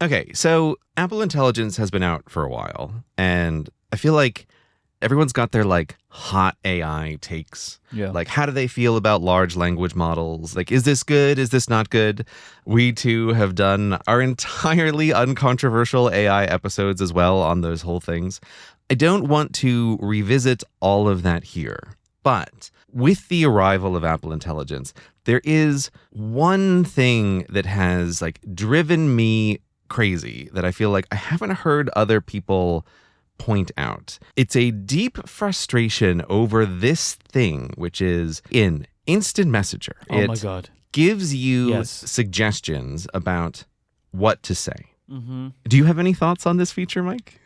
Okay, so Apple Intelligence has been out for a while, and I feel like everyone's got their like hot AI takes. Yeah. Like, how do they feel about large language models? Like, is this good? Is this not good? We too have done our entirely uncontroversial AI episodes as well on those whole things. I don't want to revisit all of that here, but with the arrival of Apple Intelligence, there is one thing that has like driven me crazy that I feel like I haven't heard other people point out. It's a deep frustration over this thing, which is in Instant Messenger. Oh my God. Gives you Yes. suggestions about what to say. Mm-hmm. Do you have any thoughts on this feature, Mike?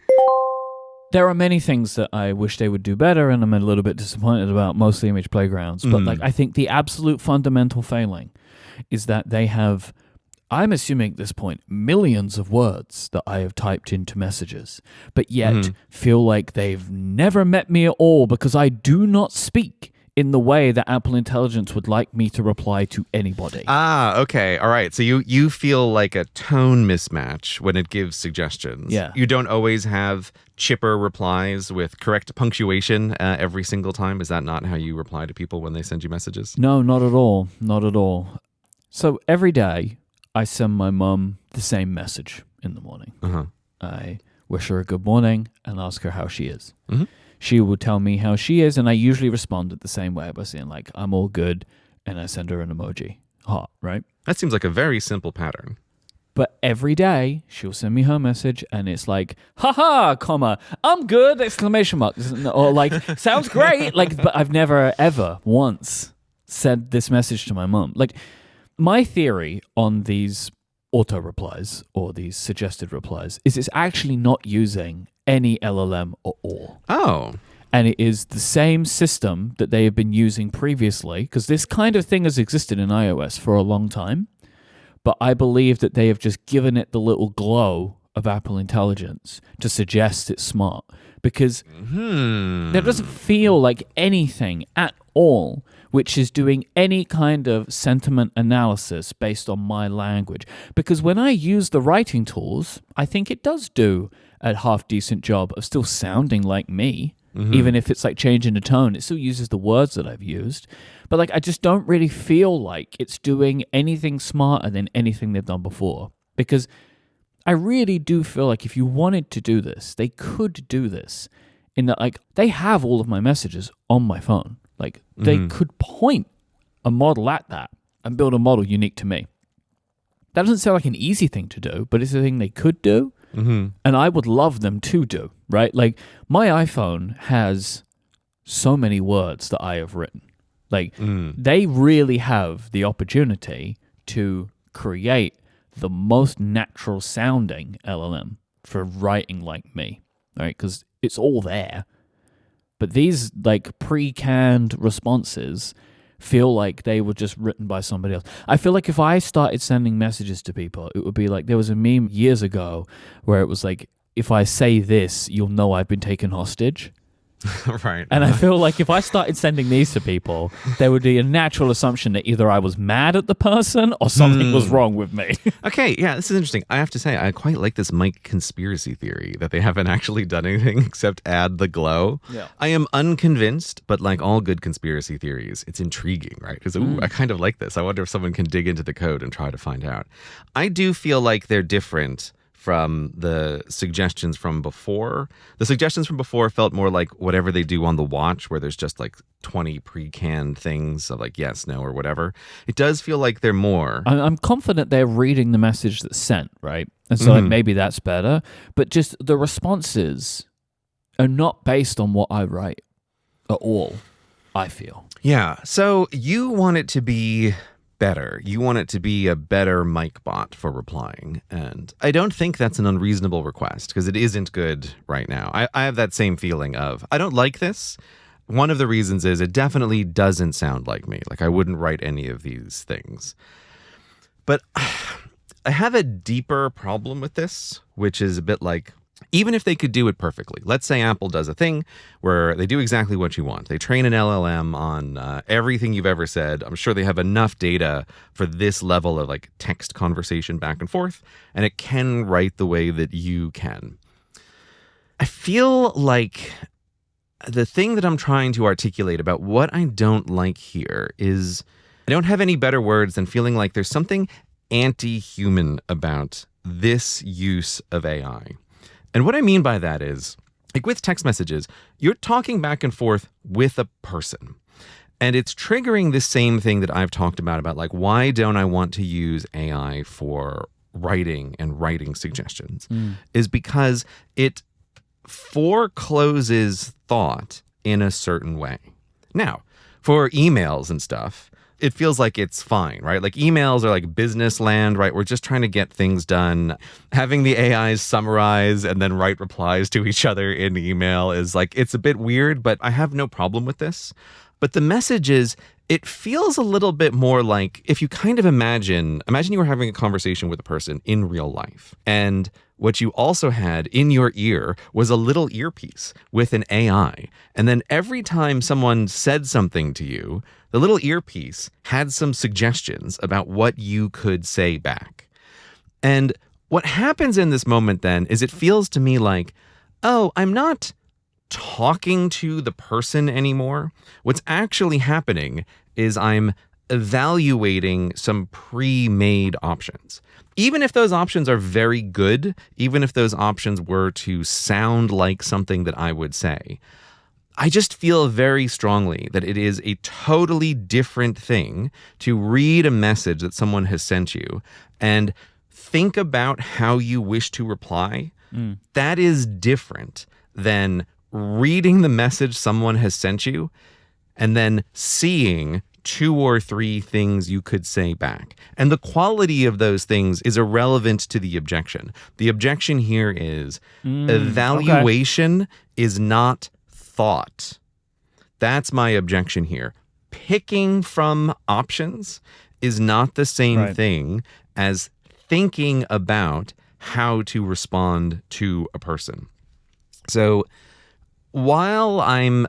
There are many things that I wish they would do better, and I'm a little bit disappointed about, mostly Image Playgrounds. But like, I think the absolute fundamental failing is that they have, I'm assuming at this point, millions of words that I have typed into messages, but yet feel like they've never met me at all because I do not speak in the way that Apple Intelligence would like me to reply to anybody. Ah, okay. All right. So you feel like a tone mismatch when it gives suggestions. Yeah. You don't always have chipper replies with correct punctuation every single time. Is that not how you reply to people when they send you messages? No, not at all. Not at all. So every day I send my mum the same message in the morning. Uh-huh. I wish her a good morning and ask her how she is. Mm-hmm. She will tell me how she is, and I usually respond the same way by saying, like, I'm all good, and I send her an emoji. Heart, right? That seems like a very simple pattern. But every day, she'll send me her message, and it's like, haha, comma, I'm good, exclamation mark. Or like, sounds great. Like, but I've never, ever once said this message to my mum. Like, my theory on these auto replies or these suggested replies is it's actually not using any LLM at all. Oh. And it is the same system that they have been using previously, because this kind of thing has existed in iOS for a long time. But I believe that they have just given it the little glow of Apple Intelligence to suggest it's smart, because there doesn't feel like anything at all which is doing any kind of sentiment analysis based on my language. Because when I use the writing tools, I think it does do a half-decent job of still sounding like me. Even if it's like changing the tone, it still uses the words that I've used. But like, I just don't really feel like it's doing anything smarter than anything they've done before. Because I really do feel like if you wanted to do this, they could do this. In that, like, they have all of my messages on my phone. Like, they could point a model at that and build a model unique to me. That doesn't sound like an easy thing to do, but it's a thing they could do. And I would love them to do, right? Like, my iPhone has so many words that I have written. Like, they really have the opportunity to create the most natural sounding LLM for writing like me, right? Because it's all there. But these, like, pre-canned responses feel like they were just written by somebody else. I feel like if I started sending messages to people, it would be like, there was a meme years ago where it was like, if I say this, you'll know I've been taken hostage. Right. And I feel like if I started sending these to people, there would be a natural assumption that either I was mad at the person or something was wrong with me. Okay, yeah, this is interesting. I have to say, I quite like this Mike conspiracy theory that they haven't actually done anything except add the glow. Yeah. I am unconvinced, but like all good conspiracy theories, it's intriguing, right? Because, I kind of like this. I wonder if someone can dig into the code and try to find out. I do feel like they're different from the suggestions from before. The suggestions from before felt more like whatever they do on the watch, where there's just like 20 pre-canned things of like yes, no, or whatever. It does feel like they're more. I'm confident they're reading the message that's sent, right? And so like, maybe that's better. But just the responses are not based on what I write at all, I feel. Yeah. So you want it to be better. You want it to be a better mic bot for replying. And I don't think that's an unreasonable request because it isn't good right now. I have that same feeling of, I don't like this. One of the reasons is it definitely doesn't sound like me. Like I wouldn't write any of these things. But I have a deeper problem with this, which is a bit like Even if they could do it perfectly. Let's say Apple does a thing where they do exactly what you want. They train an LLM on everything you've ever said. I'm sure they have enough data for this level of like text conversation back and forth, and it can write the way that you can. I feel like the thing that I'm trying to articulate about what I don't like here is I don't have any better words than feeling like there's something anti-human about this use of AI. And what I mean by that is, like with text messages, you're talking back and forth with a person. And it's triggering the same thing that I've talked about like, why don't I want to use AI for writing and writing suggestions? Is because it forecloses thought in a certain way. Now, for emails and stuff, it feels like it's fine, right? Like emails are like business land, right? We're just trying to get things done. Having the AIs summarize and then write replies to each other in email is like, it's a bit weird, but I have no problem with this. But the message is, it feels a little bit more like if you kind of imagine you were having a conversation with a person in real life. And what you also had in your ear was a little earpiece with an AI. And then every time someone said something to you, the little earpiece had some suggestions about what you could say back. And what happens in this moment then is it feels to me like, oh, I'm not talking to the person anymore. What's actually happening is I'm evaluating some pre-made options. Even if those options are very good, even if those options were to sound like something that I would say, I just feel very strongly that it is a totally different thing to read a message that someone has sent you and think about how you wish to reply. That is different than reading the message someone has sent you and then seeing 2 or 3 things you could say back. And the quality of those things is irrelevant to the objection. The objection here is evaluation is not thought. That's my objection here. Picking from options is not the same thing as thinking about how to respond to a person. So while I'm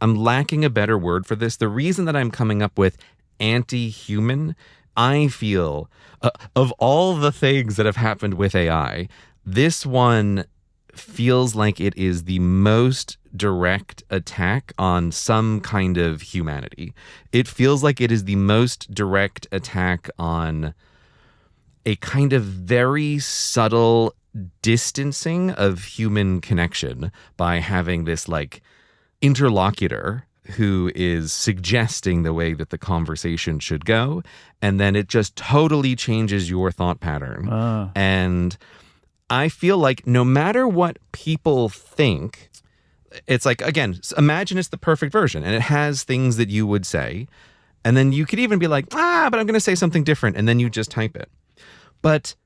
lacking a better word for this, the reason that I'm coming up with anti-human, I feel of all the things that have happened with AI, this one feels like it is the most direct attack on some kind of humanity. It feels like it is the most direct attack on a kind of very subtle distancing of human connection by having this like interlocutor who is suggesting the way that the conversation should go, and then it just totally changes your thought pattern. And I feel like no matter what people think, it's like, again, imagine it's the perfect version and it has things that you would say, and then you could even be like, but I'm going to say something different, and then you just type it. But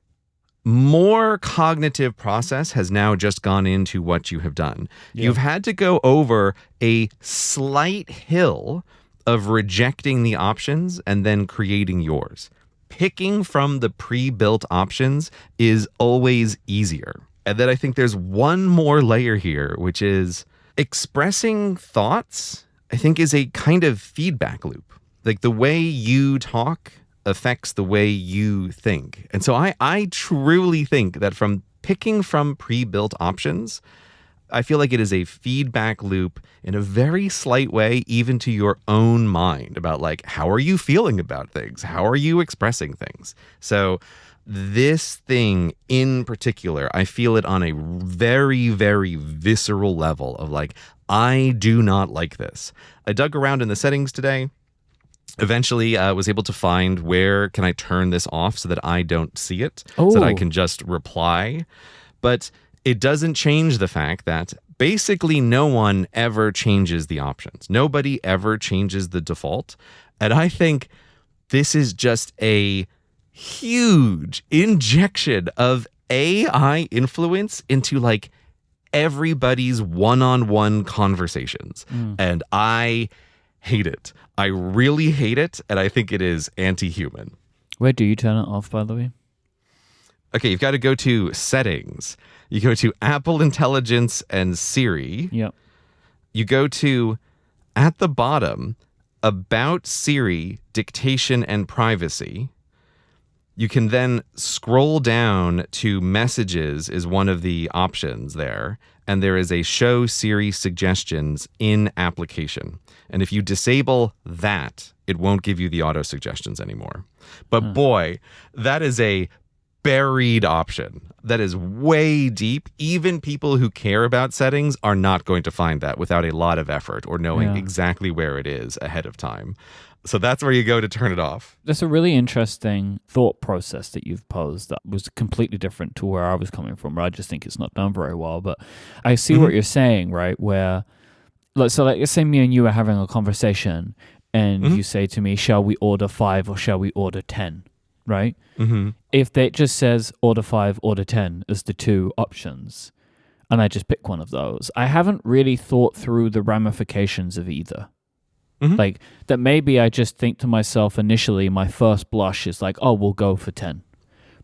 more cognitive process has now just gone into what you have done. You've had to go over a slight hill of rejecting the options and then creating yours. Picking from the pre-built options is always easier. And then I think there's one more layer here, which is expressing thoughts, I think, is a kind of feedback loop. Like the way you talk affects the way you think. And so I truly think that from picking from pre-built options, I feel like it is a feedback loop in a very slight way, even to your own mind about like, how are you feeling about things? How are you expressing things? So this thing in particular, I feel it on a very, very visceral level of like, I do not like this. I dug around in the settings today. Eventually, I was able to find where can I turn this off so that I don't see it, so that I can just reply. But it doesn't change the fact that basically no one ever changes the options. Nobody ever changes the default. And I think this is just a huge injection of AI influence into like everybody's one-on-one conversations. And I hate it. I really hate it, and I think it is anti-human. Where do you turn it off, by the way? Okay, you've got to go to settings, You go to Apple Intelligence and Siri. Yep. You go to, at the bottom, About Siri, Dictation and Privacy. You can then scroll down to Messages is one of the options there. And there is a Show Siri Suggestions in Application. And if you disable that, it won't give you the auto suggestions anymore. But boy, that is a buried option. That is way deep. Even people who care about settings are not going to find that without a lot of effort or knowing exactly where it is ahead of time. So that's where you go to turn it off. That's a really interesting thought process that you've posed that was completely different to where I was coming from. I just think it's not done very well. But I see what you're saying, right? Where, let's say me and you are having a conversation and you say to me, shall we order 5 or shall we order 10? Right? If it just says order 5, order 10 as the two options, and I just pick one of those, I haven't really thought through the ramifications of either. Like, that maybe I just think to myself initially, my first blush is like, oh, we'll go for 10.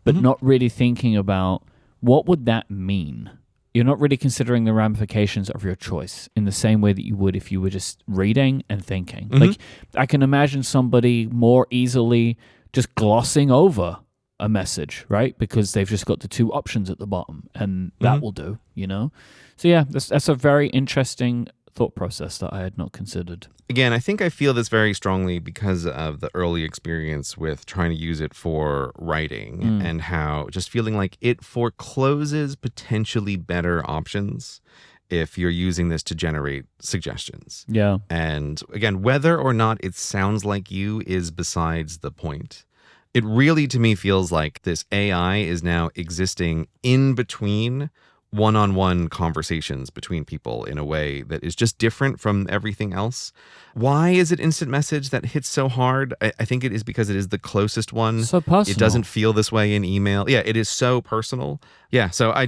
But not really thinking about what would that mean. You're not really considering the ramifications of your choice in the same way that you would if you were just reading and thinking. Like, I can imagine somebody more easily just glossing over a message, right? Because they've just got the two options at the bottom, and that will do, you know? So yeah, that's a very interesting thought process that I had not considered. Again, I think I feel this very strongly because of the early experience with trying to use it for writing and how just feeling like it forecloses potentially better options if you're using this to generate suggestions. Yeah. And again, whether or not it sounds like you is besides the point. It really, to me, feels like this AI is now existing in between one-on-one conversations between people in a way that is just different from everything else. Why is it instant message that hits so hard? I think it is because it is the closest one. So personal. It doesn't feel this way in email. Yeah, it is so personal. Yeah, so I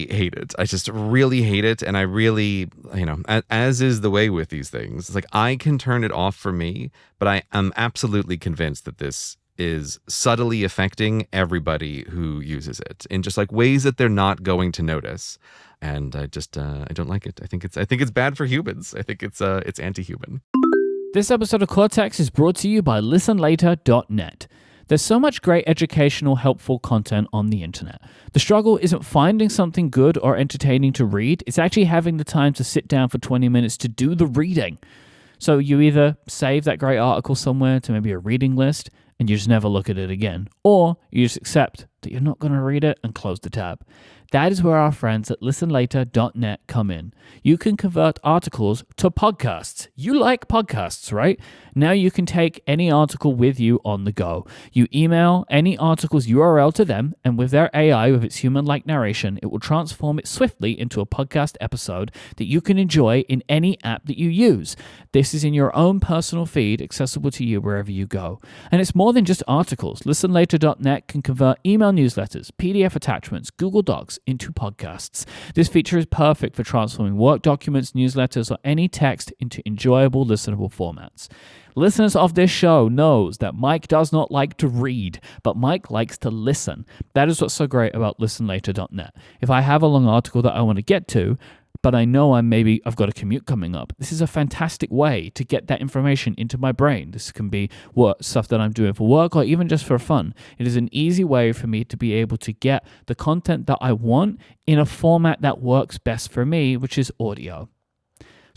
hate it. I just really hate it. And I really, as is the way with these things, it's like I can turn it off for me, but I am absolutely convinced that this is subtly affecting everybody who uses it in just like ways that they're not going to notice. And I don't like it. I think it's bad for humans. I think it's anti-human. This episode of Cortex is brought to you by listenlater.net. There's so much great educational, helpful content on the internet. The struggle isn't finding something good or entertaining to read. It's actually having the time to sit down for 20 minutes to do the reading. So you either save that great article somewhere to maybe a reading list and you just never look at it again, or you just accept that you're not going to read it and close the tab. That is where our friends at listenlater.net come in. You can convert articles to podcasts. You like podcasts, right? Now you can take any article with you on the go. You email any article's URL to them, and with their AI, with its human-like narration, it will transform it swiftly into a podcast episode that you can enjoy in any app that you use. This is in your own personal feed, accessible to you wherever you go. And it's more than just articles. Listenlater.net can convert email newsletters, PDF attachments, Google Docs into podcasts. This feature is perfect for transforming work documents, newsletters, or any text into enjoyable, listenable formats. Listeners of this show knows that Mike does not like to read, but Mike likes to listen. That is what's so great about listenlater.net. If I have a long article that I want to get to, but I know I've got a commute coming up, this is a fantastic way to get that information into my brain. This can be stuff that I'm doing for work or even just for fun. It is an easy way for me to be able to get the content that I want in a format that works best for me, which is audio.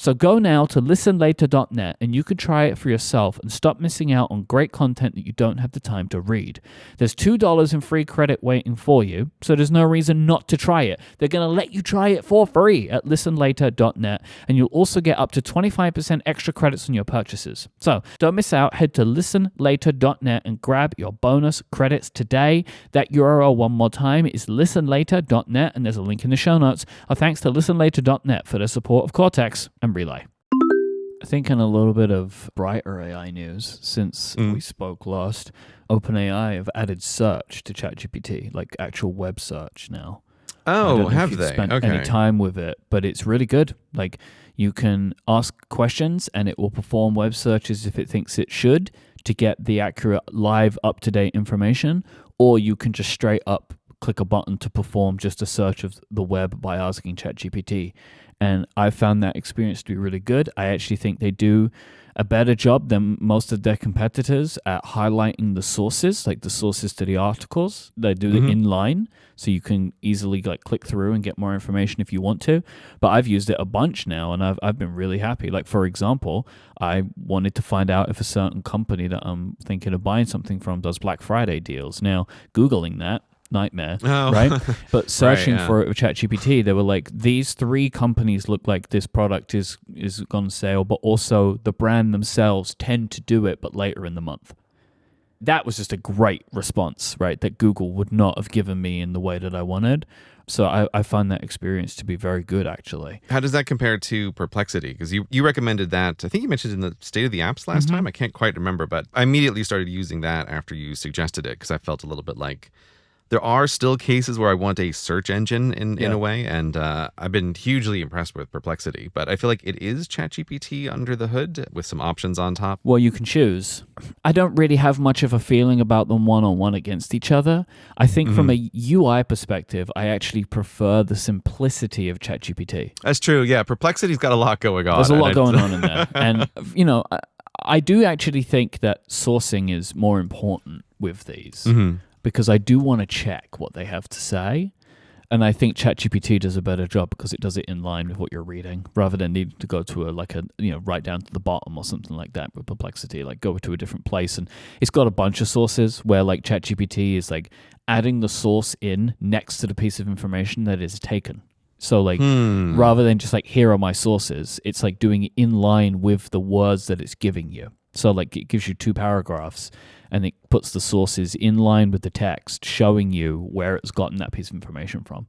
So go now to listenlater.net and you can try it for yourself and stop missing out on great content that you don't have the time to read. There's $2 in free credit waiting for you, so there's no reason not to try it. They're going to let you try it for free at listenlater.net, and you'll also get up to 25% extra credits on your purchases. So don't miss out. Head to listenlater.net and grab your bonus credits today. That URL one more time is listenlater.net, and there's a link in the show notes. Our thanks to listenlater.net for their support of Cortex and Relay. I think in a little bit of brighter AI news, since we spoke last, OpenAI have added search to ChatGPT, like actual web search now. Oh, have they? Spent any time with it, but it's really good. Like, you can ask questions and it will perform web searches if it thinks it should to get the accurate, live, up-to-date information, or you can just straight up click a button to perform just a search of the web by asking ChatGPT. And I found that experience to be really good. I actually think they do a better job than most of their competitors at highlighting the sources, like the sources to the articles. They do it inline, so you can easily like click through and get more information if you want to. But I've used it a bunch now, and I've been really happy. Like, for example, I wanted to find out if a certain company that I'm thinking of buying something from does Black Friday deals. Now, Googling that, nightmare, right? But searching for it with ChatGPT, they were like, these 3 companies look like this product is on sale, but also the brand themselves tend to do it, but later in the month. That was just a great response, right? That Google would not have given me in the way that I wanted. So I found that experience to be very good, actually. How does that compare to Perplexity? Because you recommended that. I think you mentioned in the State of the Apps last time. I can't quite remember, but I immediately started using that after you suggested it because I felt a little bit like there are still cases where I want a search engine in a way, and I've been hugely impressed with Perplexity. But I feel like it is ChatGPT under the hood with some options on top. Well, you can choose. I don't really have much of a feeling about them one-on-one against each other. I think from a UI perspective, I actually prefer the simplicity of ChatGPT. That's true, yeah. Perplexity's got a lot going on. There's a lot going on in there. And, you know, I do actually think that sourcing is more important with these. Because I do want to check what they have to say. And I think ChatGPT does a better job because it does it in line with what you're reading, rather than needing to go to right down to the bottom or something like that with Perplexity, like go to a different place. And it's got a bunch of sources where like ChatGPT is like adding the source in next to the piece of information that is taken. So like rather than just like, here are my sources, it's like doing it in line with the words that it's giving you. So like it gives you 2 paragraphs and it puts the sources in line with the text, showing you where it's gotten that piece of information from.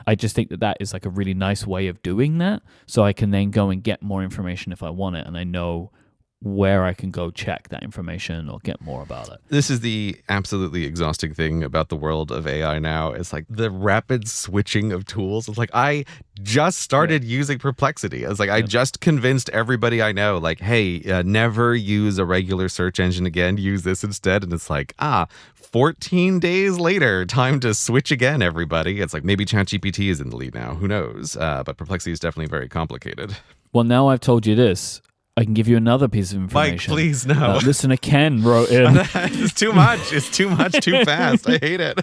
I just think that is like a really nice way of doing that. So I can then go and get more information if I want it, and I know where I can go check that information or get more about it. This is the absolutely exhausting thing about the world of AI now. It's like the rapid switching of tools. It's like I just started using Perplexity. It's like I just convinced everybody I know, like, hey, never use a regular search engine again. Use this instead. And it's like, 14 days later, time to switch again, everybody. It's like maybe ChatGPT is in the lead now. Who knows? But Perplexity is definitely very complicated. Well, now I've told you this, I can give you another piece of information. Mike, please, no. Listener Ken wrote in. It's too much. It's too much, too fast. I hate it.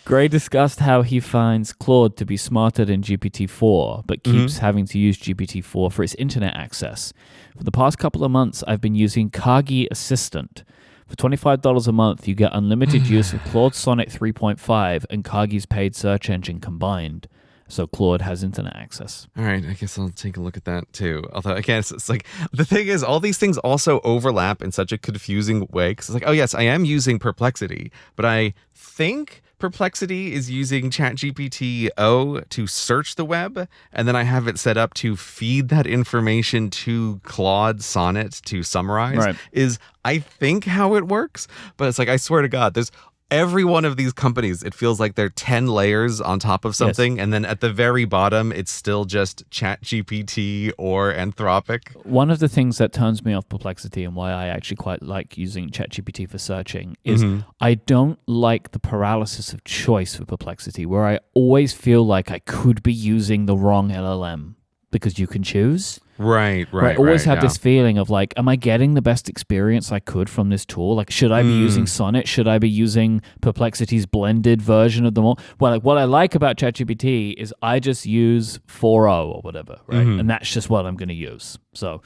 Gray discussed how he finds Claude to be smarter than GPT-4, but keeps having to use GPT-4 for its internet access. For the past couple of months, I've been using Kagi Assistant. For $25 a month, you get unlimited use of Claude Sonnet 3.5 and Kagi's paid search engine combined. So Claude has internet access. All right, I guess I'll take a look at that too. Although, again, it's like, the thing is, all these things also overlap in such a confusing way. Because it's like, oh yes, I am using Perplexity, but I think Perplexity is using ChatGPT-O to search the web, and then I have it set up to feed that information to Claude Sonnet to summarize, is, I think, how it works. But it's like, I swear to God, there's every one of these companies, it feels like they're 10 layers on top of something. And then at the very bottom, it's still just ChatGPT or Anthropic. One of the things that turns me off Perplexity and why I actually quite like using ChatGPT for searching is I don't like the paralysis of choice with Perplexity, where I always feel like I could be using the wrong LLM because you can choose. Right. I always have this feeling of like, am I getting the best experience I could from this tool? Like, should I be using Sonnet? Should I be using Perplexity's blended version of them all? Well, like, what I like about ChatGPT is I just use 4.0 or whatever, right? And that's just what I'm going to use. So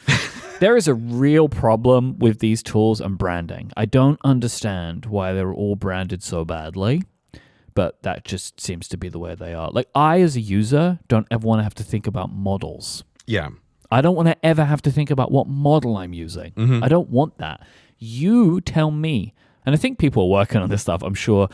there is a real problem with these tools and branding. I don't understand why they're all branded so badly, but that just seems to be the way they are. Like, I, as a user, don't ever want to have to think about models. Yeah. I don't want to ever have to think about what model I'm using. I don't want that. You tell me, and I think people are working on this stuff, I'm sure,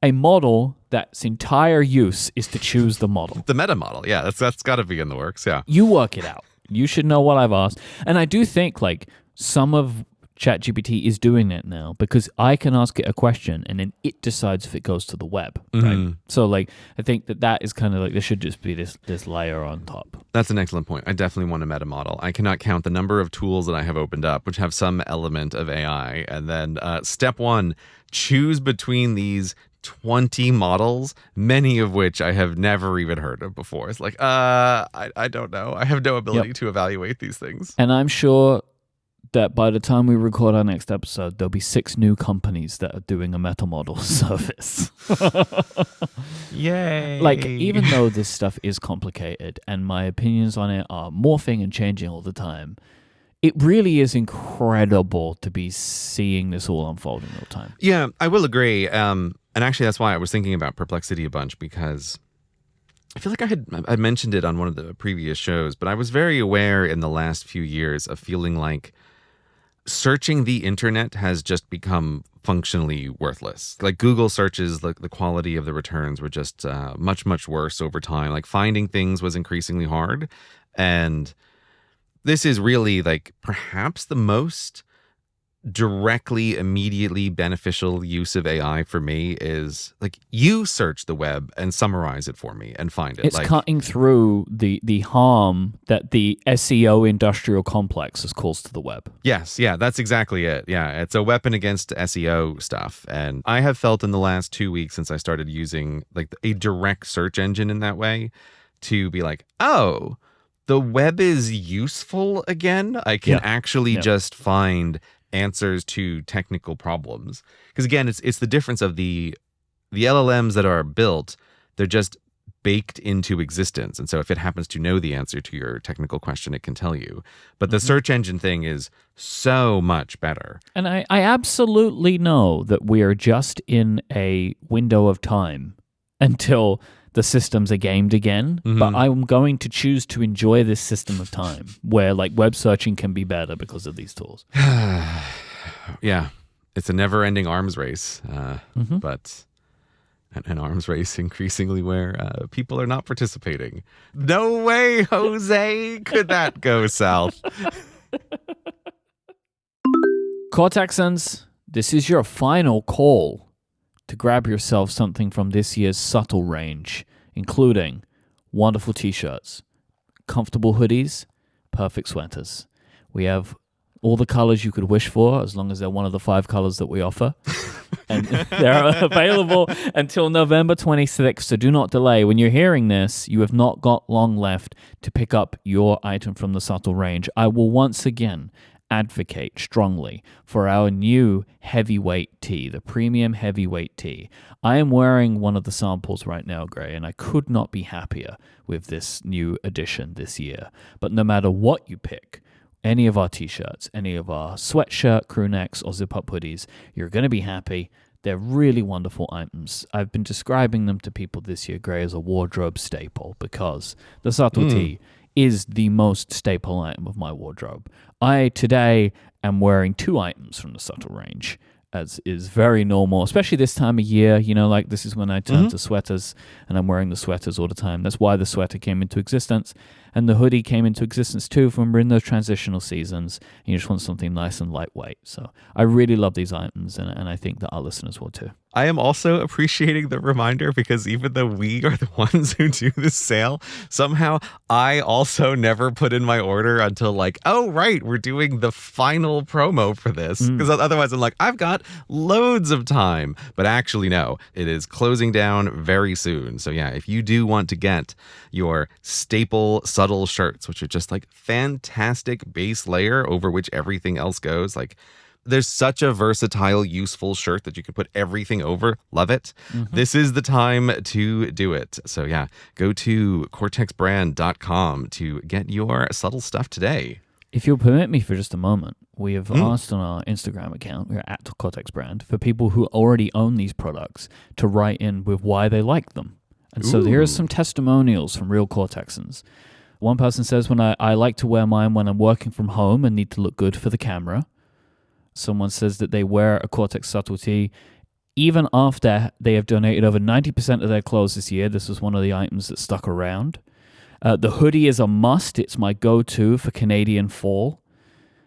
a model that's entire use is to choose the model. The meta model, yeah, that's got to be in the works, yeah. You work it out. You should know what I've asked. And I do think, like, some of ChatGPT is doing it now because I can ask it a question and then it decides if it goes to the web. Right? So like, I think that is kind of like, there should just be this layer on top. That's an excellent point. I definitely want a meta model. I cannot count the number of tools that I have opened up which have some element of AI. And then step one, choose between these 20 models, many of which I have never even heard of before. It's like, I don't know. I have no ability to evaluate these things. And I'm sure that by the time we record our next episode, there'll be 6 new companies that are doing a meta model service. Yay. Like, even though this stuff is complicated and my opinions on it are morphing and changing all the time, it really is incredible to be seeing this all unfold in real time. Yeah, I will agree. And actually, that's why I was thinking about Perplexity a bunch, because I feel like I mentioned it on one of the previous shows, but I was very aware in the last few years of feeling like searching the internet has just become functionally worthless. Like Google searches, the quality of the returns were just much, much worse over time. Like finding things was increasingly hard. And this is really like perhaps the most directly, immediately beneficial use of AI for me is like you search the web and summarize it for me and find it. It's cutting through the harm that the SEO industrial complex has caused to the web. Yes, yeah, that's exactly it. Yeah, it's a weapon against SEO stuff. And I have felt in the last 2 weeks since I started using like a direct search engine in that way to be like, oh, the web is useful again. I can actually just find answers to technical problems, because again it's the difference of the LLMs that are built. They're just baked into existence, and so if it happens to know the answer to your technical question, it can tell you. But the search engine thing is so much better. And I absolutely know that we are just in a window of time until the systems are gamed again, but I'm going to choose to enjoy this system of time where like web searching can be better because of these tools. Yeah, it's a never-ending arms race, but an arms race increasingly where people are not participating. No way, Jose, could that go south? Cortexans, this is your final call to grab yourself something from this year's subtle range, including wonderful t-shirts, comfortable hoodies, perfect sweaters. We have all the colors you could wish for, as long as they're one of the 5 colors that we offer. And they're available until November 26th, so do not delay. When you're hearing this, you have not got long left to pick up your item from the subtle range. I will once again advocate strongly for our new heavyweight tee, the premium heavyweight tee. I am wearing one of the samples right now, Gray, and I could not be happier with this new edition this year. But no matter what you pick, any of our t-shirts, any of our sweatshirt, crew necks, or zip-up hoodies, you're going to be happy. They're really wonderful items. I've been describing them to people this year, Gray, as a wardrobe staple, because the subtle tee is the most staple item of my wardrobe. I today am wearing 2 items from the subtle range, as is very normal, especially this time of year. You know, like this is when I turn to sweaters, and I'm wearing the sweaters all the time. That's why the sweater came into existence, and the hoodie came into existence too, when we're in those transitional seasons, and you just want something nice and lightweight. So I really love these items, and I think that our listeners will too. I am also appreciating the reminder, because even though we are the ones who do this sale, somehow I also never put in my order until like, oh, right, we're doing the final promo for this. Because otherwise I'm like, I've got loads of time. But actually, no, it is closing down very soon. So yeah, if you do want to get your staple subtle shirts, which are just like fantastic base layer over which everything else goes, like there's such a versatile, useful shirt that you can put everything over. Love it. This is the time to do it. So yeah, go to cortexbrand.com to get your subtle stuff today. If you'll permit me for just a moment, we have asked on our Instagram account, we're at Cortex Brand, for people who already own these products to write in with why they like them. And so here are some testimonials from real Cortexans. One person says, when I like to wear mine when I'm working from home and need to look good for the camera. Someone says that they wear a Cortex subtlety even after they have donated over 90% of their clothes this year. This was one of the items that stuck around. The hoodie is a must. It's my go-to for Canadian fall.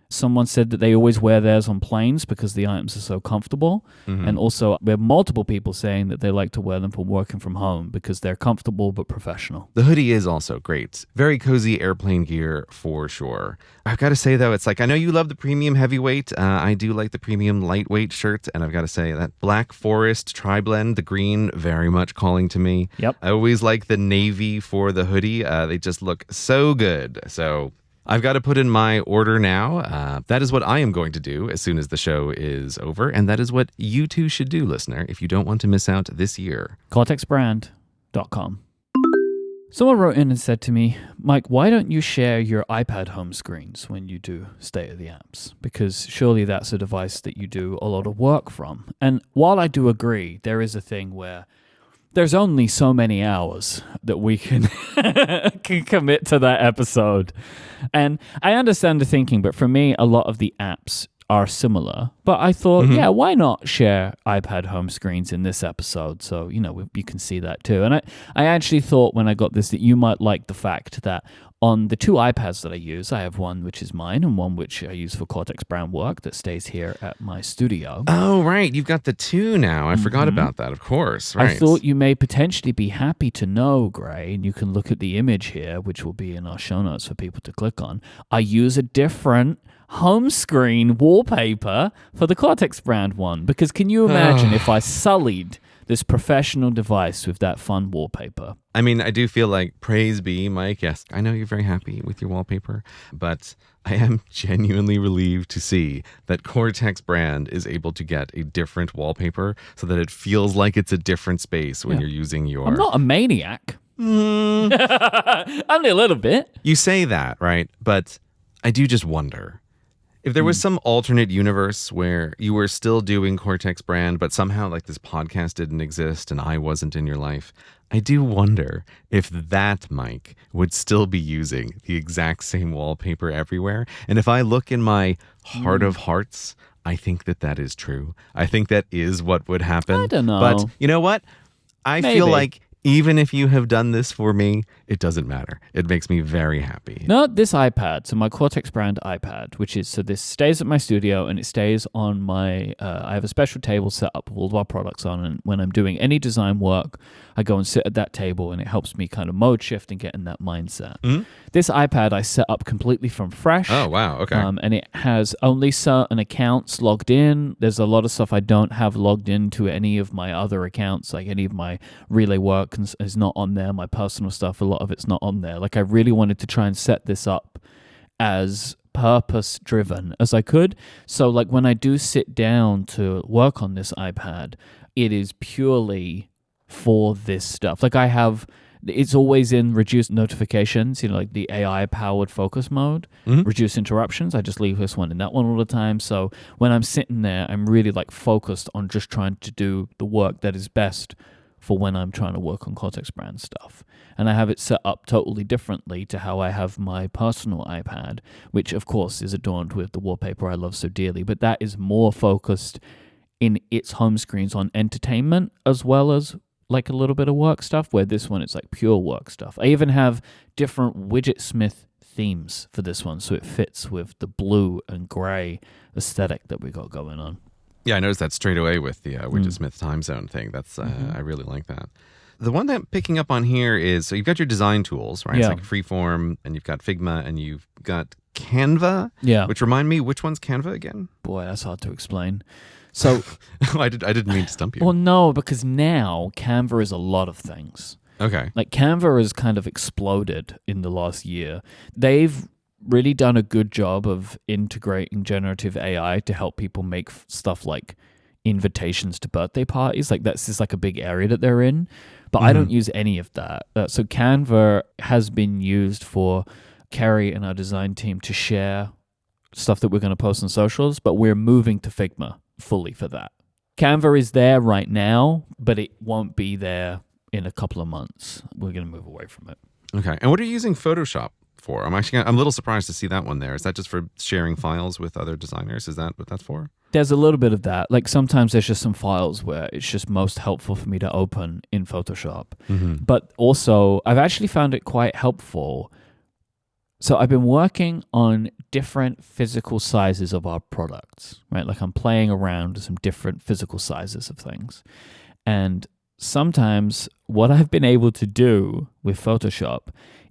Someone said that they always wear theirs on planes because the items are so comfortable. And also, we have multiple people saying that they like to wear them for working from home because they're comfortable but professional. The hoodie is also great. Very cozy airplane gear for sure. I've got to say, though, it's like, I know you love the premium heavyweight. I do like the premium lightweight shirt. And I've got to say that Black Forest tri-blend, the green, very much calling to me. Yep. I always like the navy for the hoodie. They just look so good. So I've got to put in my order now. That is what I am going to do as soon as the show is over. And that is what you too should do, listener, if you don't want to miss out this year. CortexBrand.com. Someone wrote in and said to me, Mike, why don't you share your iPad home screens when you do State of the Apps? Because surely that's a device that you do a lot of work from. And while I do agree, there is a thing where there's only so many hours that we can commit to that episode. And I understand the thinking, but for me, a lot of the apps are similar. But I thought, yeah, why not share iPad home screens in this episode? So, you can see that too. And I actually thought when I got this that you might like the fact that on the two iPads that I use, I have one which is mine and one which I use for Cortex Brand work that stays here at my studio. Oh, right. You've got the two now. I forgot about that, of course. Right. I thought you may potentially be happy to know, Gray, and you can look at the image here, which will be in our show notes for people to click on. I use a different home screen wallpaper for the Cortex Brand one, because can you imagine if I sullied this professional device with that fun wallpaper? I mean, I do feel like, praise be, Mike. Yes, I know you're very happy with your wallpaper, but I am genuinely relieved to see that Cortex Brand is able to get a different wallpaper so that it feels like it's a different space when you're using your... I'm not a maniac. Only a little bit. You say that, right? But I do just wonder, if there was some alternate universe where you were still doing Cortex Brand, but somehow like this podcast didn't exist and I wasn't in your life, I do wonder if that Mike would still be using the exact same wallpaper everywhere. And if I look in my heart of hearts, I think that is true. I think that is what would happen. I don't know. But you know what? I feel like even if you have done this for me, it doesn't matter. It makes me very happy. Not this iPad, so my Cortex Brand iPad, this stays at my studio and it stays on my, I have a special table set up with all of our products on, and when I'm doing any design work, I go and sit at that table and it helps me kind of mode shift and get in that mindset. This iPad I set up completely from fresh. Oh, wow. Okay. And it has only certain accounts logged in. There's a lot of stuff I don't have logged into any of my other accounts, like any of my relay work is not on there. My personal stuff, a lot of it's not on there. Like I really wanted to try and set this up as purpose driven as I could. So like when I do sit down to work on this iPad, it is purely for this stuff. Like it's always in reduced notifications, like the AI powered focus mode, reduce interruptions. I just leave this one and that one all the time. So when I'm sitting there, I'm really like focused on just trying to do the work that is best for when I'm trying to work on Cortex Brand stuff. And I have it set up totally differently to how I have my personal iPad, which of course is adorned with the wallpaper I love so dearly, but that is more focused in its home screens on entertainment as well as like a little bit of work stuff, where this one it's like pure work stuff. I even have different Widgetsmith themes for this one, so it fits with the blue and gray aesthetic that we got going on. Yeah, I noticed that straight away with the Widgetsmith time zone thing. That's I really like that. The one that I'm picking up on here is, so you've got your design tools, right? Yeah. It's like Freeform, and you've got Figma, and you've got Canva. Yeah. Which remind me, which one's Canva again? Boy, that's hard to explain. So I didn't mean to stump you. Well, no, because now Canva is a lot of things. Okay. Like Canva has kind of exploded in the last year. They've really done a good job of integrating generative AI to help people make stuff like invitations to birthday parties. Like that's just like a big area that they're in. But I don't use any of that. So Canva has been used for Carrie and our design team to share stuff that we're going to post on socials, but we're moving to Figma fully for that. Canva is there right now, but it won't be there in a couple of months. We're going to move away from it. Okay. And what are you using Photoshop for? I'm a little surprised to see that one there. Is that just for sharing files with other designers? Is that what that's for? There's a little bit of that. Like sometimes there's just some files where it's just most helpful for me to open in Photoshop. But also I've actually found it quite helpful So I've been working on different physical sizes of our products, right? Like I'm playing around with some different physical sizes of things. And sometimes what I've been able to do with Photoshop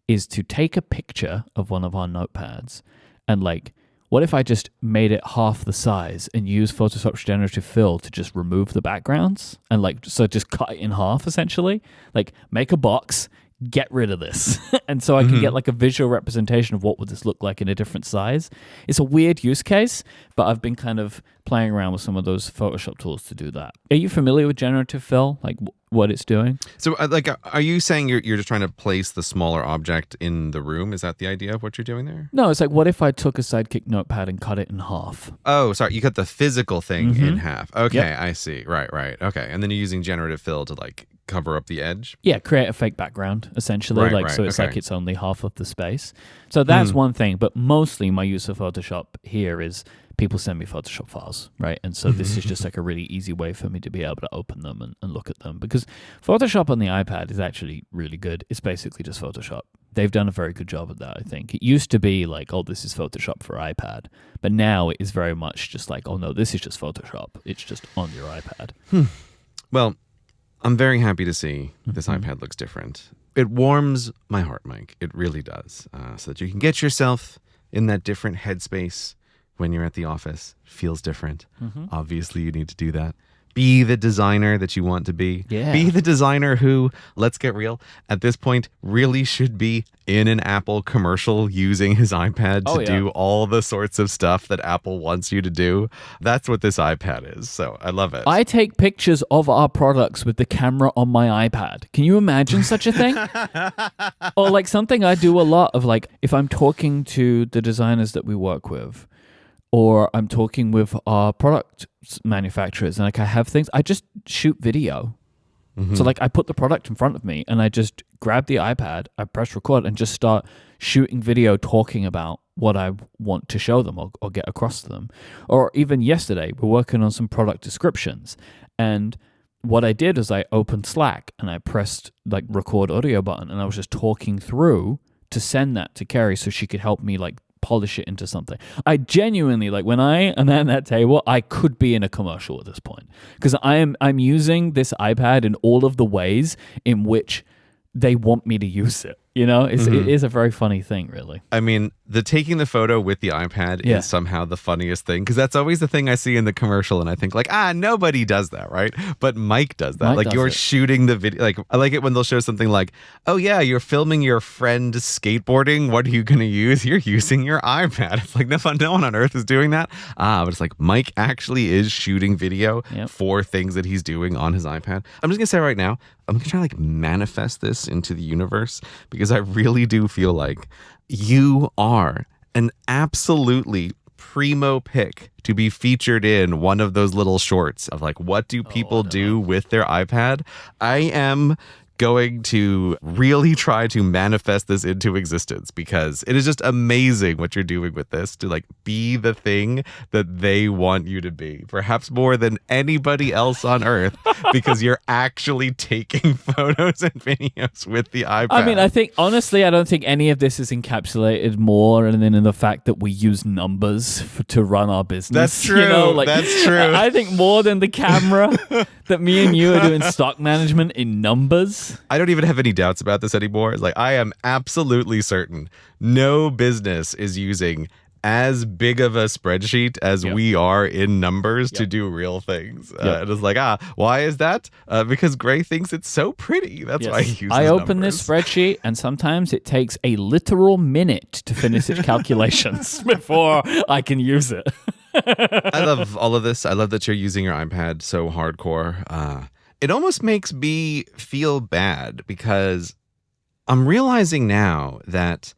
is to take a picture of one of our notepads and like, what if I just made it half the size and use Photoshop's generative fill to just remove the backgrounds and like, so just cut it in half essentially, like make a box, get rid of this. And so I can get like a visual representation of what would this look like in a different size. It's a weird use case, but I've been kind of playing around with some of those Photoshop tools to do that. Are you familiar with generative fill, like what it's doing? So, like, are you saying you're just trying to place the smaller object in the room? Is that the idea of what you're doing there? No, it's like, what if I took a Sidekick notepad and cut it in half? Oh, sorry. You cut the physical thing in half. Okay, Yep. I see. Right. Okay. And then you're using generative fill to like cover up the edge? Yeah, create a fake background, essentially. Right, So it's okay. like it's only half of the space. So that's one thing. But mostly my use of Photoshop here is people send me Photoshop files, right? And so this is just like a really easy way for me to be able to open them and look at them. Because Photoshop on the iPad is actually really good. It's basically just Photoshop. They've done a very good job of that, I think. It used to be like, oh, this is Photoshop for iPad. But now it is very much just like, oh, no, this is just Photoshop. It's just on your iPad. Well, I'm very happy to see this iPad looks different. It warms my heart, Mike. It really does. So that you can get yourself in that different headspace when you're at the office. Feels different. Obviously, you need to do that. Be the designer that you want to be. Yeah. Be the designer who, let's get real, at this point really should be in an Apple commercial using his iPad to do all the sorts of stuff that Apple wants you to do. That's what this iPad is. So I love it. I take pictures of our products with the camera on my iPad. Can you imagine such a thing? Or like something I do a lot of, like if I'm talking to the designers that we work with, or I'm talking with our product manufacturers and like I have things, I just shoot video. So like I put the product in front of me and I just grab the iPad, I press record and just start shooting video talking about what I want to show them or get across to them. Or even yesterday, we're working on some product descriptions. And what I did is I opened Slack and I pressed like record audio button and I was just talking through to send that to Carrie so she could help me like polish it into something. I genuinely, like when I am at that table, I could be in a commercial at this point because I'm using this iPad in all of the ways in which they want me to use it. You know, it is a very funny thing, really. I mean, the taking the photo with the iPad is somehow the funniest thing because that's always the thing I see in the commercial and I think like, nobody does that, right? But Mike does that. Like you're shooting the video. Like I like it when they'll show something like, oh yeah, you're filming your friend skateboarding. What are you going to use? You're using your iPad. It's like no one on earth is doing that. But it's like Mike actually is shooting video for things that he's doing on his iPad. I'm just going to say right now, I'm going to try to like manifest this into the universe because I really do feel like you are an absolutely primo pick to be featured in one of those little shorts of like, what do people do with their iPad? I am going to really try to manifest this into existence because it is just amazing what you're doing with this to like be the thing that they want you to be, perhaps more than anybody else on earth, because you're actually taking photos and videos with the iPad. I mean, I think honestly, I don't think any of this is encapsulated more than in the fact that we use numbers to run our business. That's true. You know, like, that's true. I think more than the camera that me and you are doing stock management in numbers. I don't even have any doubts about this anymore. It's like I am absolutely certain no business is using as big of a spreadsheet as we are in numbers to do real things. And it's like, why is that? Because Gray thinks it's so pretty. That's why he uses I open numbers. this spreadsheet and sometimes it takes a literal minute to finish its calculations before I can use it. I love all of this. I love that you're using your iPad so hardcore. It almost makes me feel bad because I'm realizing now that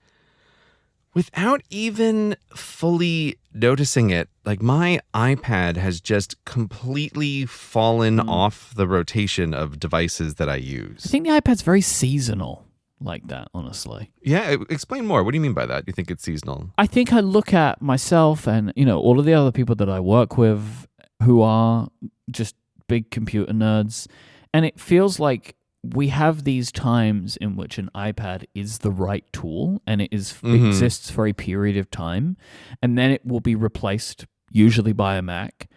without even fully noticing it, like my iPad has just completely fallen off the rotation of devices that I use. I think the iPad's very seasonal like that, honestly. Yeah, explain more. What do you mean by that? You think it's seasonal? I think I look at myself and, all of the other people that I work with who are just big computer nerds, and it feels like we have these times in which an iPad is the right tool and it Mm-hmm. exists for a period of time, and then it will be replaced usually by a Mac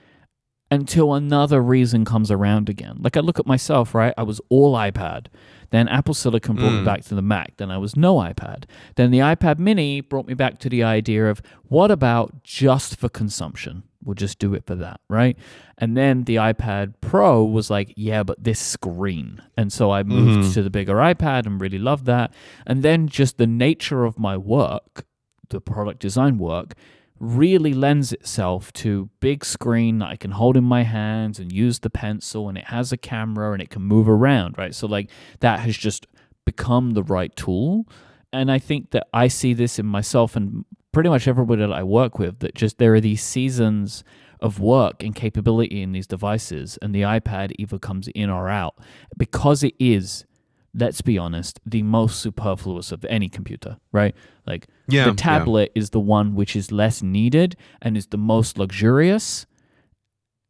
until another reason comes around again. Like I look at myself, right? I was all iPad. Then Apple Silicon brought me back to the Mac. Then I was no iPad. Then the iPad mini brought me back to the idea of what about just for consumption? We'll just do it for that, right? And then the iPad Pro was like, yeah, but this screen. And so I moved to the bigger iPad and really loved that. And then just the nature of my work, the product design work, really lends itself to big screen that I can hold in my hands and use the pencil, and it has a camera and it can move around, right? So like that has just become the right tool. And I think that I see this in myself and pretty much everybody that I work with, that just there are these seasons of work and capability in these devices, and the iPad either comes in or out because it is, let's be honest, the most superfluous of any computer, right? Like the tablet is the one which is less needed and is the most luxurious,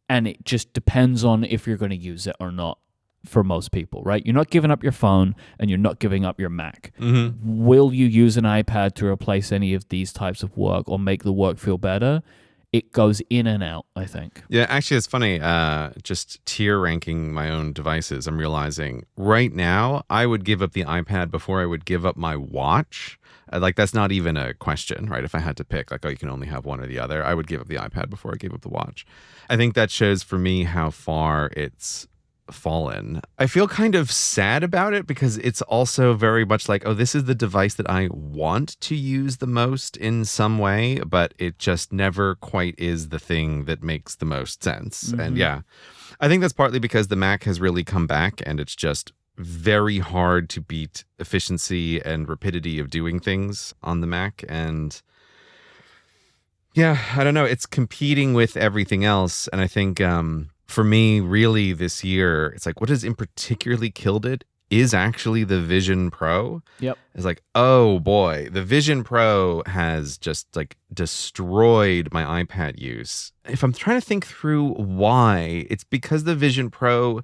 and it just depends on if you're going to use it or not for most people, right? You're not giving up your phone and you're not giving up your Mac. Will you use an iPad to replace any of these types of work or make the work feel better? It goes in and out, I think. Yeah, actually, it's funny. Just tier ranking my own devices, I'm realizing right now I would give up the iPad before I would give up my watch. Like, that's not even a question, right? If I had to pick, like, oh, you can only have one or the other, I would give up the iPad before I gave up the watch. I think that shows for me how far it's fallen. I feel kind of sad about it because it's also very much like, oh, this is the device that I want to use the most in some way, but it just never quite is the thing that makes the most sense. And yeah, I think that's partly because the Mac has really come back and it's just very hard to beat efficiency and rapidity of doing things on the Mac. And yeah, I don't know, it's competing with everything else. And I think for me, really, this year, it's like what has in particularly killed it is actually the Vision Pro. Yep. It's like, oh boy, the Vision Pro has just like destroyed my iPad use. If I'm trying to think through why, it's because the Vision Pro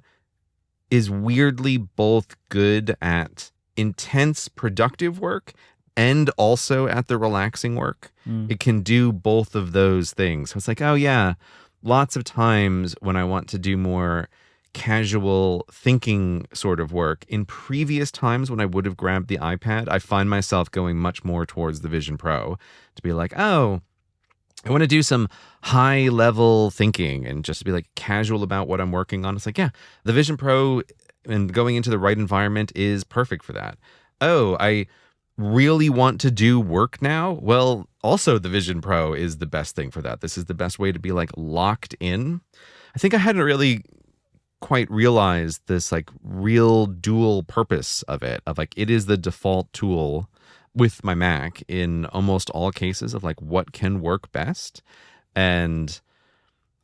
is weirdly both good at intense productive work and also at the relaxing work. It can do both of those things. So it's like, oh yeah, lots of times when I want to do more casual thinking sort of work, in previous times when I would have grabbed the iPad, I find myself going much more towards the Vision Pro to be like, oh, I want to do some high level thinking and just be like casual about what I'm working on. It's like, yeah, the Vision Pro and going into the right environment is perfect for that. Oh, I really want to do work now? Well, also the Vision Pro is the best thing for that. This is the best way to be like locked in. I think I hadn't really quite realized this like real dual purpose of it, of like it is the default tool with my Mac in almost all cases of like what can work best. And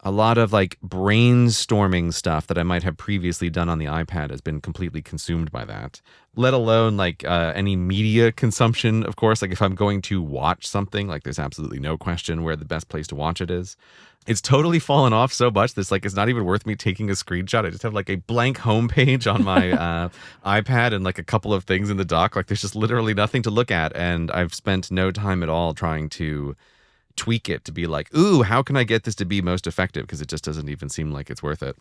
a lot of like brainstorming stuff that I might have previously done on the iPad has been completely consumed by that, let alone like any media consumption, of course. Like if I'm going to watch something, like there's absolutely no question where the best place to watch it is. It's totally fallen off so much that's like it's not even worth me taking a screenshot. I just have like a blank homepage on my iPad and like a couple of things in the dock. Like there's just literally nothing to look at. And I've spent no time at all trying to tweak it to be like, ooh, how can I get this to be most effective? Because it just doesn't even seem like it's worth it.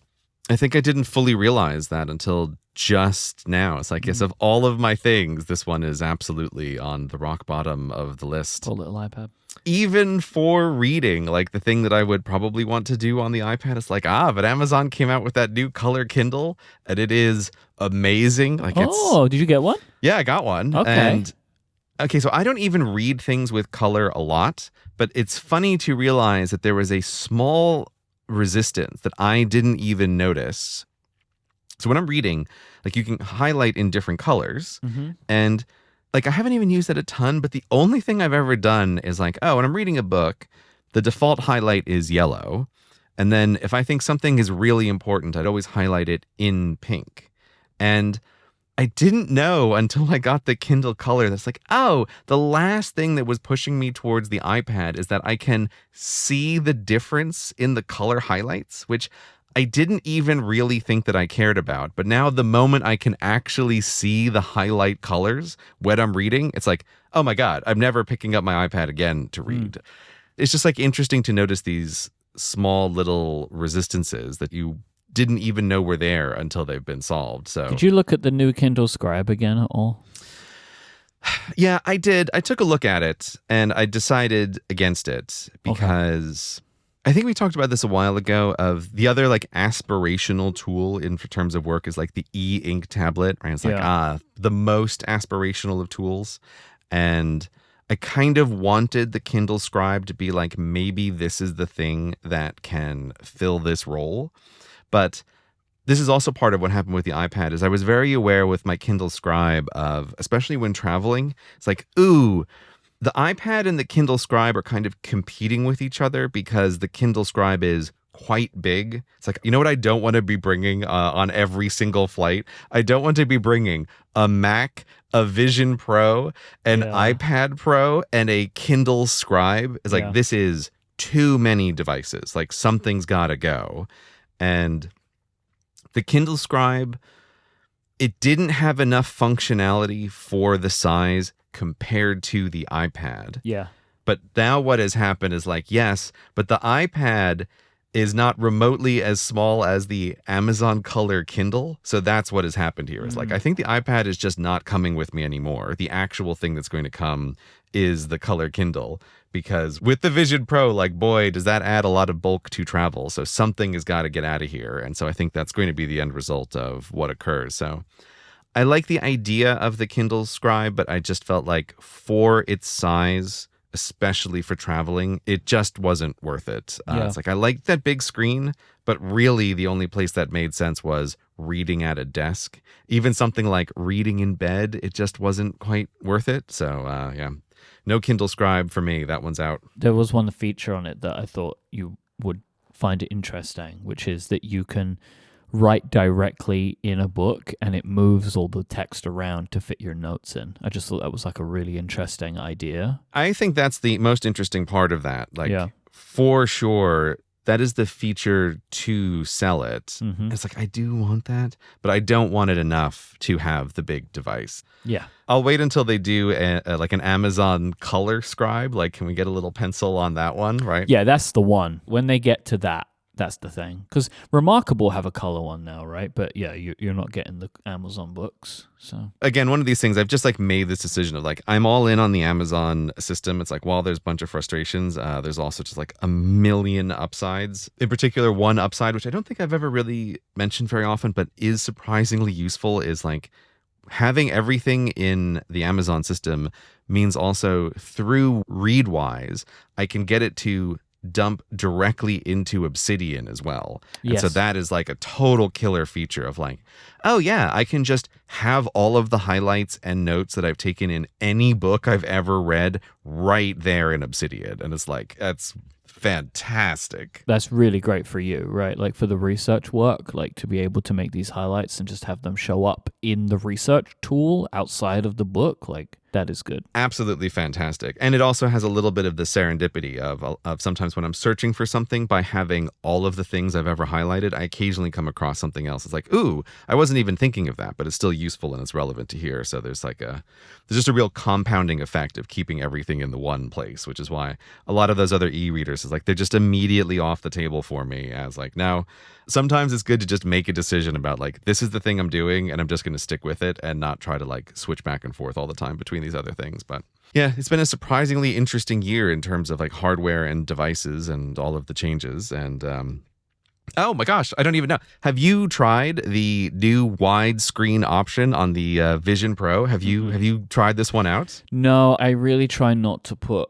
I think I didn't fully realize that until just now. It's like, yes, of all of my things, this one is absolutely on the rock bottom of the list. Poor little iPad. Even for reading, like the thing that I would probably want to do on the iPad is like, but Amazon came out with that new color Kindle and it is amazing. Like did you get one? Yeah, I got one. Okay. And okay, so I don't even read things with color a lot, but it's funny to realize that there was a small resistance that I didn't even notice. So when I'm reading, like you can highlight in different colors, and like I haven't even used that a ton, but the only thing I've ever done is like, oh, when I'm reading a book, the default highlight is yellow. And then if I think something is really important, I'd always highlight it in pink. And I didn't know until I got the Kindle Color that's like, oh, the last thing that was pushing me towards the iPad is that I can see the difference in the color highlights, which I didn't even really think that I cared about. But now the moment I can actually see the highlight colors when I'm reading, it's like, oh my God, I'm never picking up my iPad again to read. It's just like interesting to notice these small little resistances that you didn't even know were there until they've been solved. So Did you look at the new Kindle Scribe again at all? yeah, I did. I took a look at it and I decided against it because I think we talked about this a while ago of the other like aspirational tool in terms of work is like the e-ink tablet, right? It's like, the most aspirational of tools. And I kind of wanted the Kindle Scribe to be like, maybe this is the thing that can fill this role. But this is also part of what happened with the iPad is I was very aware with my Kindle Scribe of, especially when traveling, it's like, ooh, the iPad and the Kindle Scribe are kind of competing with each other because the Kindle Scribe is quite big. It's like, you know what I don't want to be bringing on every single flight? I don't want to be bringing a Mac, a Vision Pro, an iPad Pro, and a Kindle Scribe. It's like, this is too many devices. Like something's got to go. And the Kindle Scribe, it didn't have enough functionality for the size compared to the iPad. Yeah. But now what has happened is like, yes, but the iPad is not remotely as small as the Amazon Color Kindle. So that's what has happened here. It's like, I think the iPad is just not coming with me anymore. The actual thing that's going to come is the Color Kindle. Because with the Vision Pro, like, boy, does that add a lot of bulk to travel. So something has got to get out of here. And so I think that's going to be the end result of what occurs. So I like the idea of the Kindle Scribe, but I just felt like for its size, especially for traveling, it just wasn't worth it. It's like, I liked that big screen, but really the only place that made sense was reading at a desk. Even something like reading in bed, it just wasn't quite worth it. So no Kindle Scribe for me. That one's out. There was one feature on it that I thought you would find it interesting, which is that you can write directly in a book and it moves all the text around to fit your notes in. I just thought that was like a really interesting idea. I think that's the most interesting part of that. Like, for sure, that is the feature to sell it. Mm-hmm. It's like, I do want that, but I don't want it enough to have the big device. Yeah. I'll wait until they do like an Amazon Color Scribe. Like, can we get a little pencil on that one, right? Yeah, that's the one. When they get to that, that's the thing. Because Remarkable have a color one now, right? But yeah, you're not getting the Amazon books. So again, one of these things, I've just like made this decision of like, I'm all in on the Amazon system. It's like, while there's a bunch of frustrations, there's also just like a million upsides. In particular, one upside, which I don't think I've ever really mentioned very often, but is surprisingly useful, is like having everything in the Amazon system means also through Readwise, I can get it to dump directly into Obsidian as well. And so that is like a total killer feature of like, oh yeah, I can just have all of the highlights and notes that I've taken in any book I've ever read right there in Obsidian. And it's like, that's fantastic. That's really great for you, right? Like for the research work, like to be able to make these highlights and just have them show up in the research tool outside of the book, like that is good. Absolutely fantastic. And it also has a little bit of the serendipity of sometimes when I'm searching for something, by having all of the things I've ever highlighted, I occasionally come across something else. It's like, ooh, I wasn't even thinking of that, but it's still useful and it's relevant to here. So there's just a real compounding effect of keeping everything in the one place, which is why a lot of those other e-readers is like, they're just immediately off the table for me as like, now, sometimes it's good to just make a decision about like, this is the thing I'm doing and I'm just going to stick with it and not try to like switch back and forth all the time between these other things. But yeah, it's been a surprisingly interesting year in terms of like hardware and devices and all of the changes. And oh my gosh, I don't even know. Have you tried the new widescreen option on the Vision Pro? Have you tried this one out? No, I really try not to put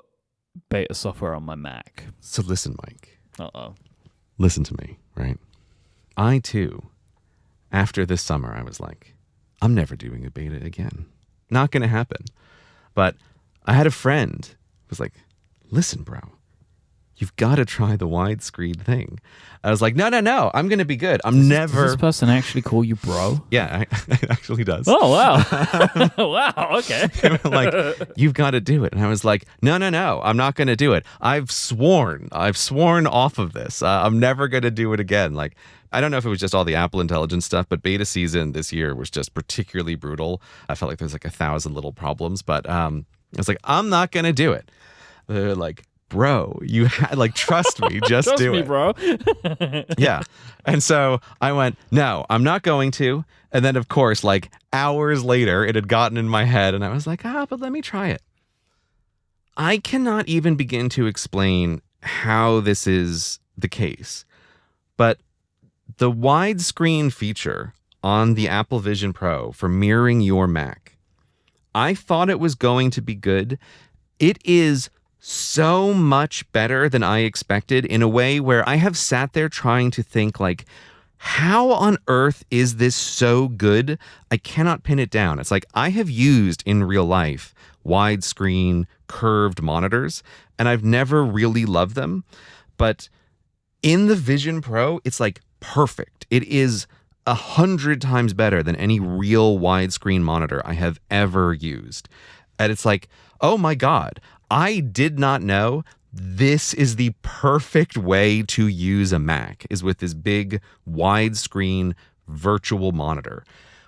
beta software on my Mac. So listen, Mike. Uh-oh. Listen to me, right? I too, after this summer, I was like, I'm never doing a beta again. Not going to happen. But I had a friend who was like, listen, bro, you've got to try the widescreen thing. I was like, no, I'm going to be good. Does this person actually call you bro? Yeah, it actually does. Oh, wow. Wow, okay. They were like, you've got to do it. And I was like, no, I'm not going to do it. I've sworn off of this. I'm never going to do it again. Like, I don't know if it was just all the Apple Intelligence stuff, but beta season this year was just particularly brutal. I felt like there's like 1,000 little problems, but I was like, I'm not going to do it. They're like, bro, you like, trust me, just Trust do me, it. bro. Yeah. And so I went, no, I'm not going to. And then, of course, like hours later, it had gotten in my head and I was like, but let me try it. I cannot even begin to explain how this is the case, but the widescreen feature on the Apple Vision Pro for mirroring your Mac, I thought it was going to be good. It is so much better than I expected in a way where I have sat there trying to think like, how on earth is this so good? I cannot pin it down. It's like I have used in real life widescreen curved monitors and I've never really loved them. But in the Vision Pro, it's like perfect. It is 100 times better than any real widescreen monitor I have ever used. And it's like, oh my God, I did not know this is the perfect way to use a Mac, is with this big widescreen virtual monitor.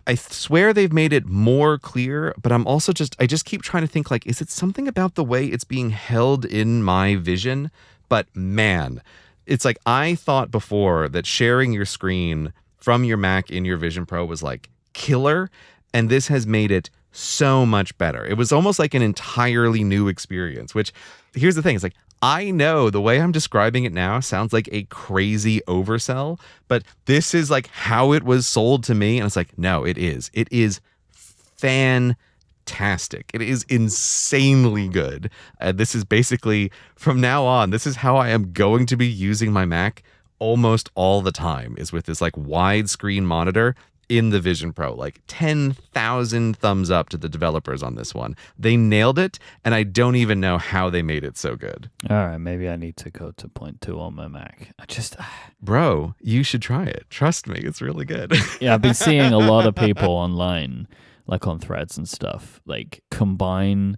I swear they've made it more clear, but I just keep trying to think like, is it something about the way it's being held in my vision? But man, it's like I thought before that sharing your screen from your Mac in your Vision Pro was like killer, and this has made it so much better. It was almost like an entirely new experience, which here's the thing. It's like, I know the way I'm describing it now sounds like a crazy oversell, but this is like how it was sold to me. And it's like, no, it is. It is fantastic. It is insanely good. This is basically, from now on, this is how I am going to be using my Mac almost all the time, is with this like widescreen monitor in the Vision Pro. Like 10,000 thumbs up to the developers on this one. They nailed it, and I don't even know how they made it so good. All right, maybe I need to go to 0.2 on my Mac. Bro, you should try it. Trust me, it's really good. Yeah, I've been seeing a lot of people online, like on threads and stuff, like combine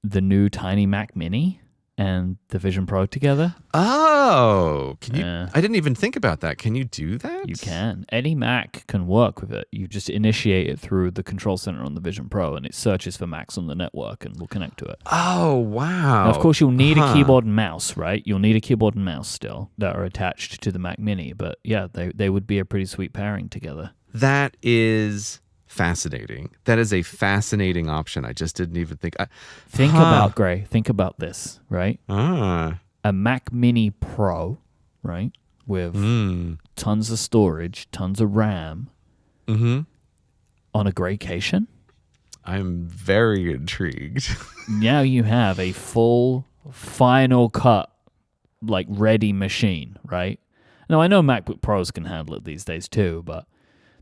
the new tiny Mac Mini and the Vision Pro together. Oh, can you? I didn't even think about that. Can you do that? You can. Any Mac can work with it. You just initiate it through the control center on the Vision Pro, and it searches for Macs on the network and will connect to it. Oh, wow. Now, of course, you'll need a keyboard and mouse, right? You'll need a keyboard and mouse still that are attached to the Mac Mini, but yeah, they would be a pretty sweet pairing together. That is fascinating. That is a fascinating option. I just didn't even think. Think about this, right? A Mac Mini Pro, right? With tons of storage, tons of RAM on a greycation. I'm very intrigued. Now you have a full Final Cut, like ready machine, right? Now I know MacBook Pros can handle it these days too, but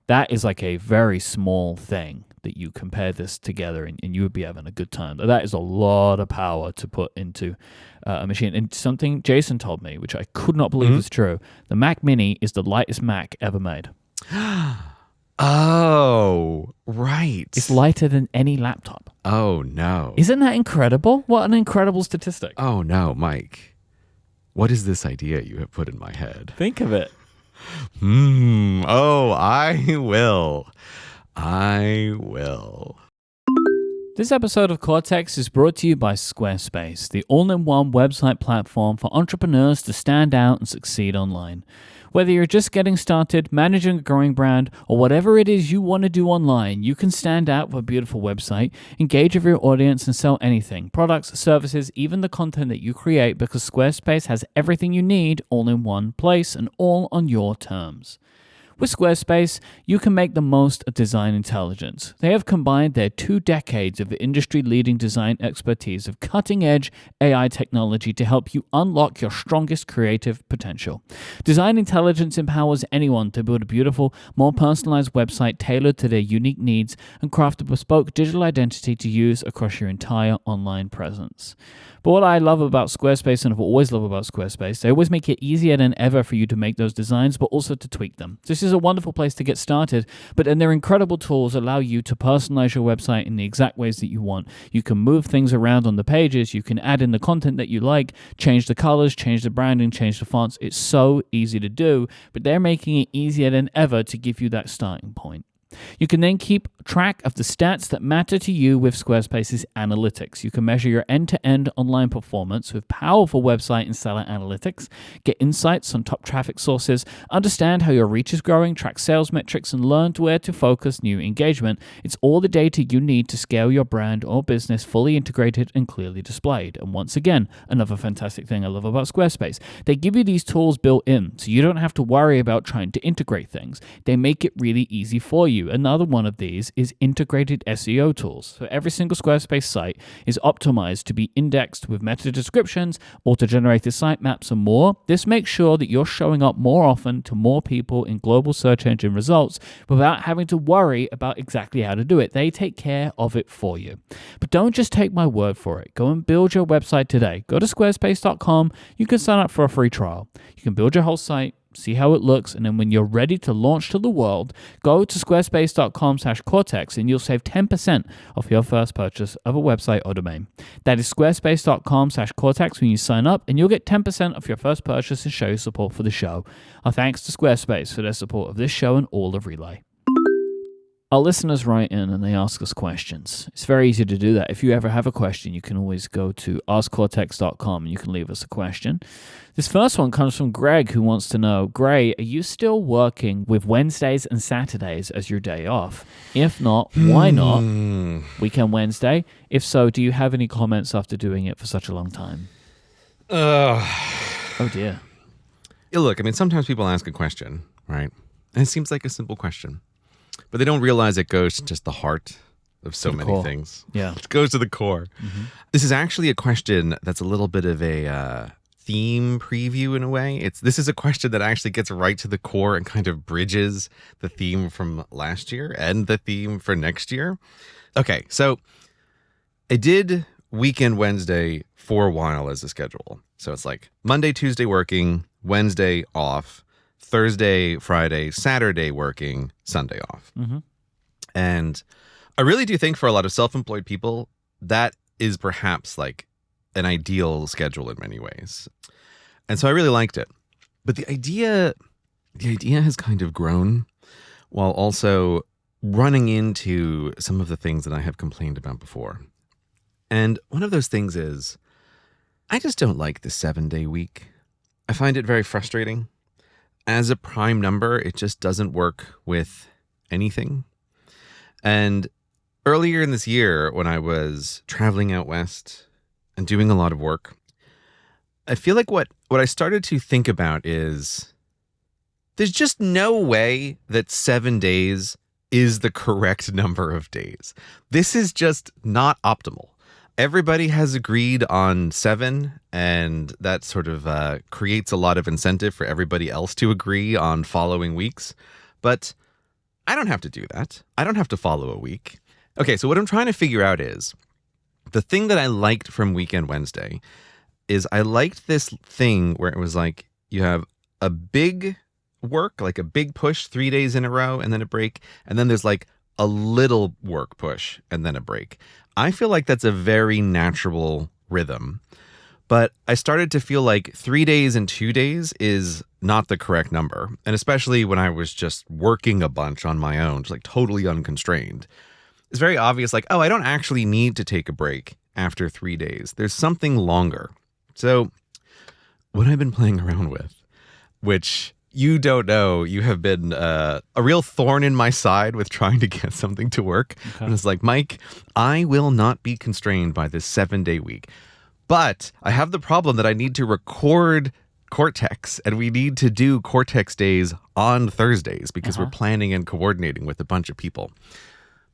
that is like a very small thing that you compare this together and you would be having a good time. That is a lot of power to put into a machine. And something Jason told me, which I could not believe was true, the Mac Mini is the lightest Mac ever made. Oh, right. It's lighter than any laptop. Oh, no. Isn't that incredible? What an incredible statistic. Oh, no, Mike. What is this idea you have put in my head? Think of it. Oh, I will. This episode of Cortex is brought to you by Squarespace, the all-in-one website platform for entrepreneurs to stand out and succeed online. Whether you're just getting started, managing a growing brand, or whatever it is you want to do online, you can stand out with a beautiful website, engage with your audience, and sell anything, products, services, even the content that you create, because Squarespace has everything you need all in one place and all on your terms. With Squarespace, you can make the most of design intelligence. They have combined their 2 decades of industry-leading design expertise of cutting-edge AI technology to help you unlock your strongest creative potential. Design intelligence empowers anyone to build a beautiful, more personalized website tailored to their unique needs and craft a bespoke digital identity to use across your entire online presence. But what I love about Squarespace, and I've always loved about Squarespace, they always make it easier than ever for you to make those designs, but also to tweak them. This is is a wonderful place to get started, but then their incredible tools allow you to personalize your website in the exact ways that you want. You can move things around on the pages, you can add in the content that you like, change the colors, change the branding, change the fonts. It's so easy to do, but they're making it easier than ever to give you that starting point. You can then keep track of the stats that matter to you with Squarespace's analytics. You can measure your end-to-end online performance with powerful website and seller analytics, get insights on top traffic sources, understand how your reach is growing, track sales metrics, and learn where to focus new engagement. It's all the data you need to scale your brand or business, fully integrated and clearly displayed. And once again, another fantastic thing I love about Squarespace. They give you these tools built in, so you don't have to worry about trying to integrate things. They make it really easy for you. Another one of these is integrated SEO tools. So every single Squarespace site is optimized to be indexed with meta descriptions, auto-generated sitemaps, and more. This makes sure that you're showing up more often to more people in global search engine results without having to worry about exactly how to do it. They take care of it for you. But don't just take my word for it. Go and build your website today. Go to squarespace.com. You can sign up for a free trial. You can build your whole site, see how it looks, and then when you're ready to launch to the world, go to squarespace.com/Cortex and you'll save 10% off your first purchase of a website or domain. That is squarespace.com/Cortex when you sign up, and you'll get 10% off your first purchase and show your support for the show. Our thanks to Squarespace for their support of this show and all of Relay. Our listeners write in and they ask us questions. It's very easy to do that. If you ever have a question, you can always go to askcortex.com and you can leave us a question. This first one comes from Greg, who wants to know, Gray, are you still working with Wednesdays and Saturdays as your day off? If not, why not? Weekend Wednesday? If so, do you have any comments after doing it for such a long time? Oh, dear. Yeah, look, I mean, sometimes people ask a question, right? And it seems like a simple question, but they don't realize it goes to just the heart of so many things. Yeah. It goes to the core. Mm-hmm. This is actually a question that's a little bit of a theme preview in a way. This is a question that actually gets right to the core and kind of bridges the theme from last year and the theme for next year. Okay, so I did Weekend Wednesday for a while as a schedule. So it's like Monday, Tuesday working, Wednesday off, Thursday, Friday, Saturday working, Sunday off. Mm-hmm. And I really do think for a lot of self-employed people, that is perhaps like an ideal schedule in many ways. And so I really liked it. But the idea has kind of grown while also running into some of the things that I have complained about before. And one of those things is I just don't like the 7-day week. I find it very frustrating. As a prime number, it just doesn't work with anything. And earlier in this year, when I was traveling out west and doing a lot of work, I feel like what I started to think about is there's just no way that 7 days is the correct number of days. This is just not optimal. Everybody has agreed on 7, and that sort of creates a lot of incentive for everybody else to agree on following weeks. But I don't have to do that. I don't have to follow a week. Okay, so what I'm trying to figure out is the thing that I liked from Weekend Wednesday is I liked this thing where it was like you have a big work, like a big push 3 days in a row and then a break. And then there's like a little work push and then a break. I feel like that's a very natural rhythm. But I started to feel like 3 days and 2 days is not the correct number. And especially when I was just working a bunch on my own, just like totally unconstrained. It's very obvious, like, oh, I don't actually need to take a break after 3 days. There's something longer. So what I've been playing around with, which you don't know, you have been a real thorn in my side with trying to get something to work. Okay. And it's like, Mike, I will not be constrained by this 7-day week. But I have the problem that I need to record Cortex, and we need to do Cortex days on Thursdays because we're planning and coordinating with a bunch of people.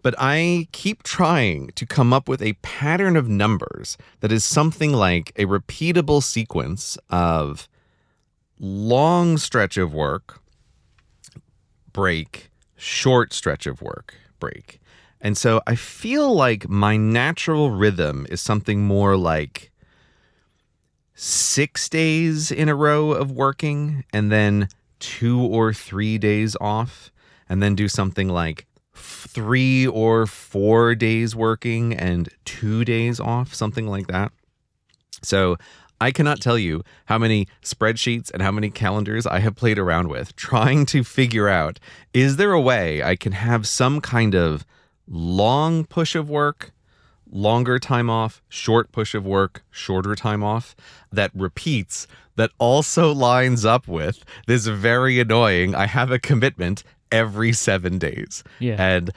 But I keep trying to come up with a pattern of numbers that is something like a repeatable sequence of long stretch of work, break, short stretch of work, break. And so I feel like my natural rhythm is something more like 6 days in a row of working and then 2 or 3 days off and then do something like 3 or 4 days working and 2 days off, something like that. So I cannot tell you how many spreadsheets and how many calendars I have played around with trying to figure out, is there a way I can have some kind of long push of work, longer time off, short push of work, shorter time off that repeats, that also lines up with this very annoying, I have a commitment every 7 days. Yeah. And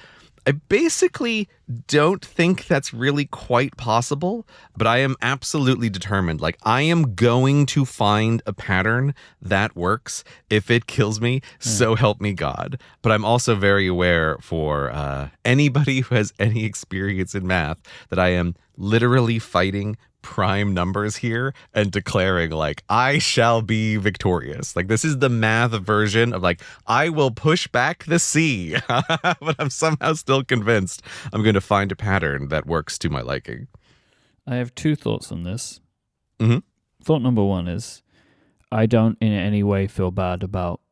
I basically don't think that's really quite possible, but I am absolutely determined. Like, I am going to find a pattern that works if it kills me, so help me God. But I'm also very aware for anybody who has any experience in math that I am literally fighting prime numbers here and declaring like I shall be victorious. Like, this is the math version of like I will push back the sea. But I'm somehow still convinced I'm going to find a pattern that works to my liking. I have two thoughts on this. Mm-hmm. Thought number one is I don't in any way feel bad about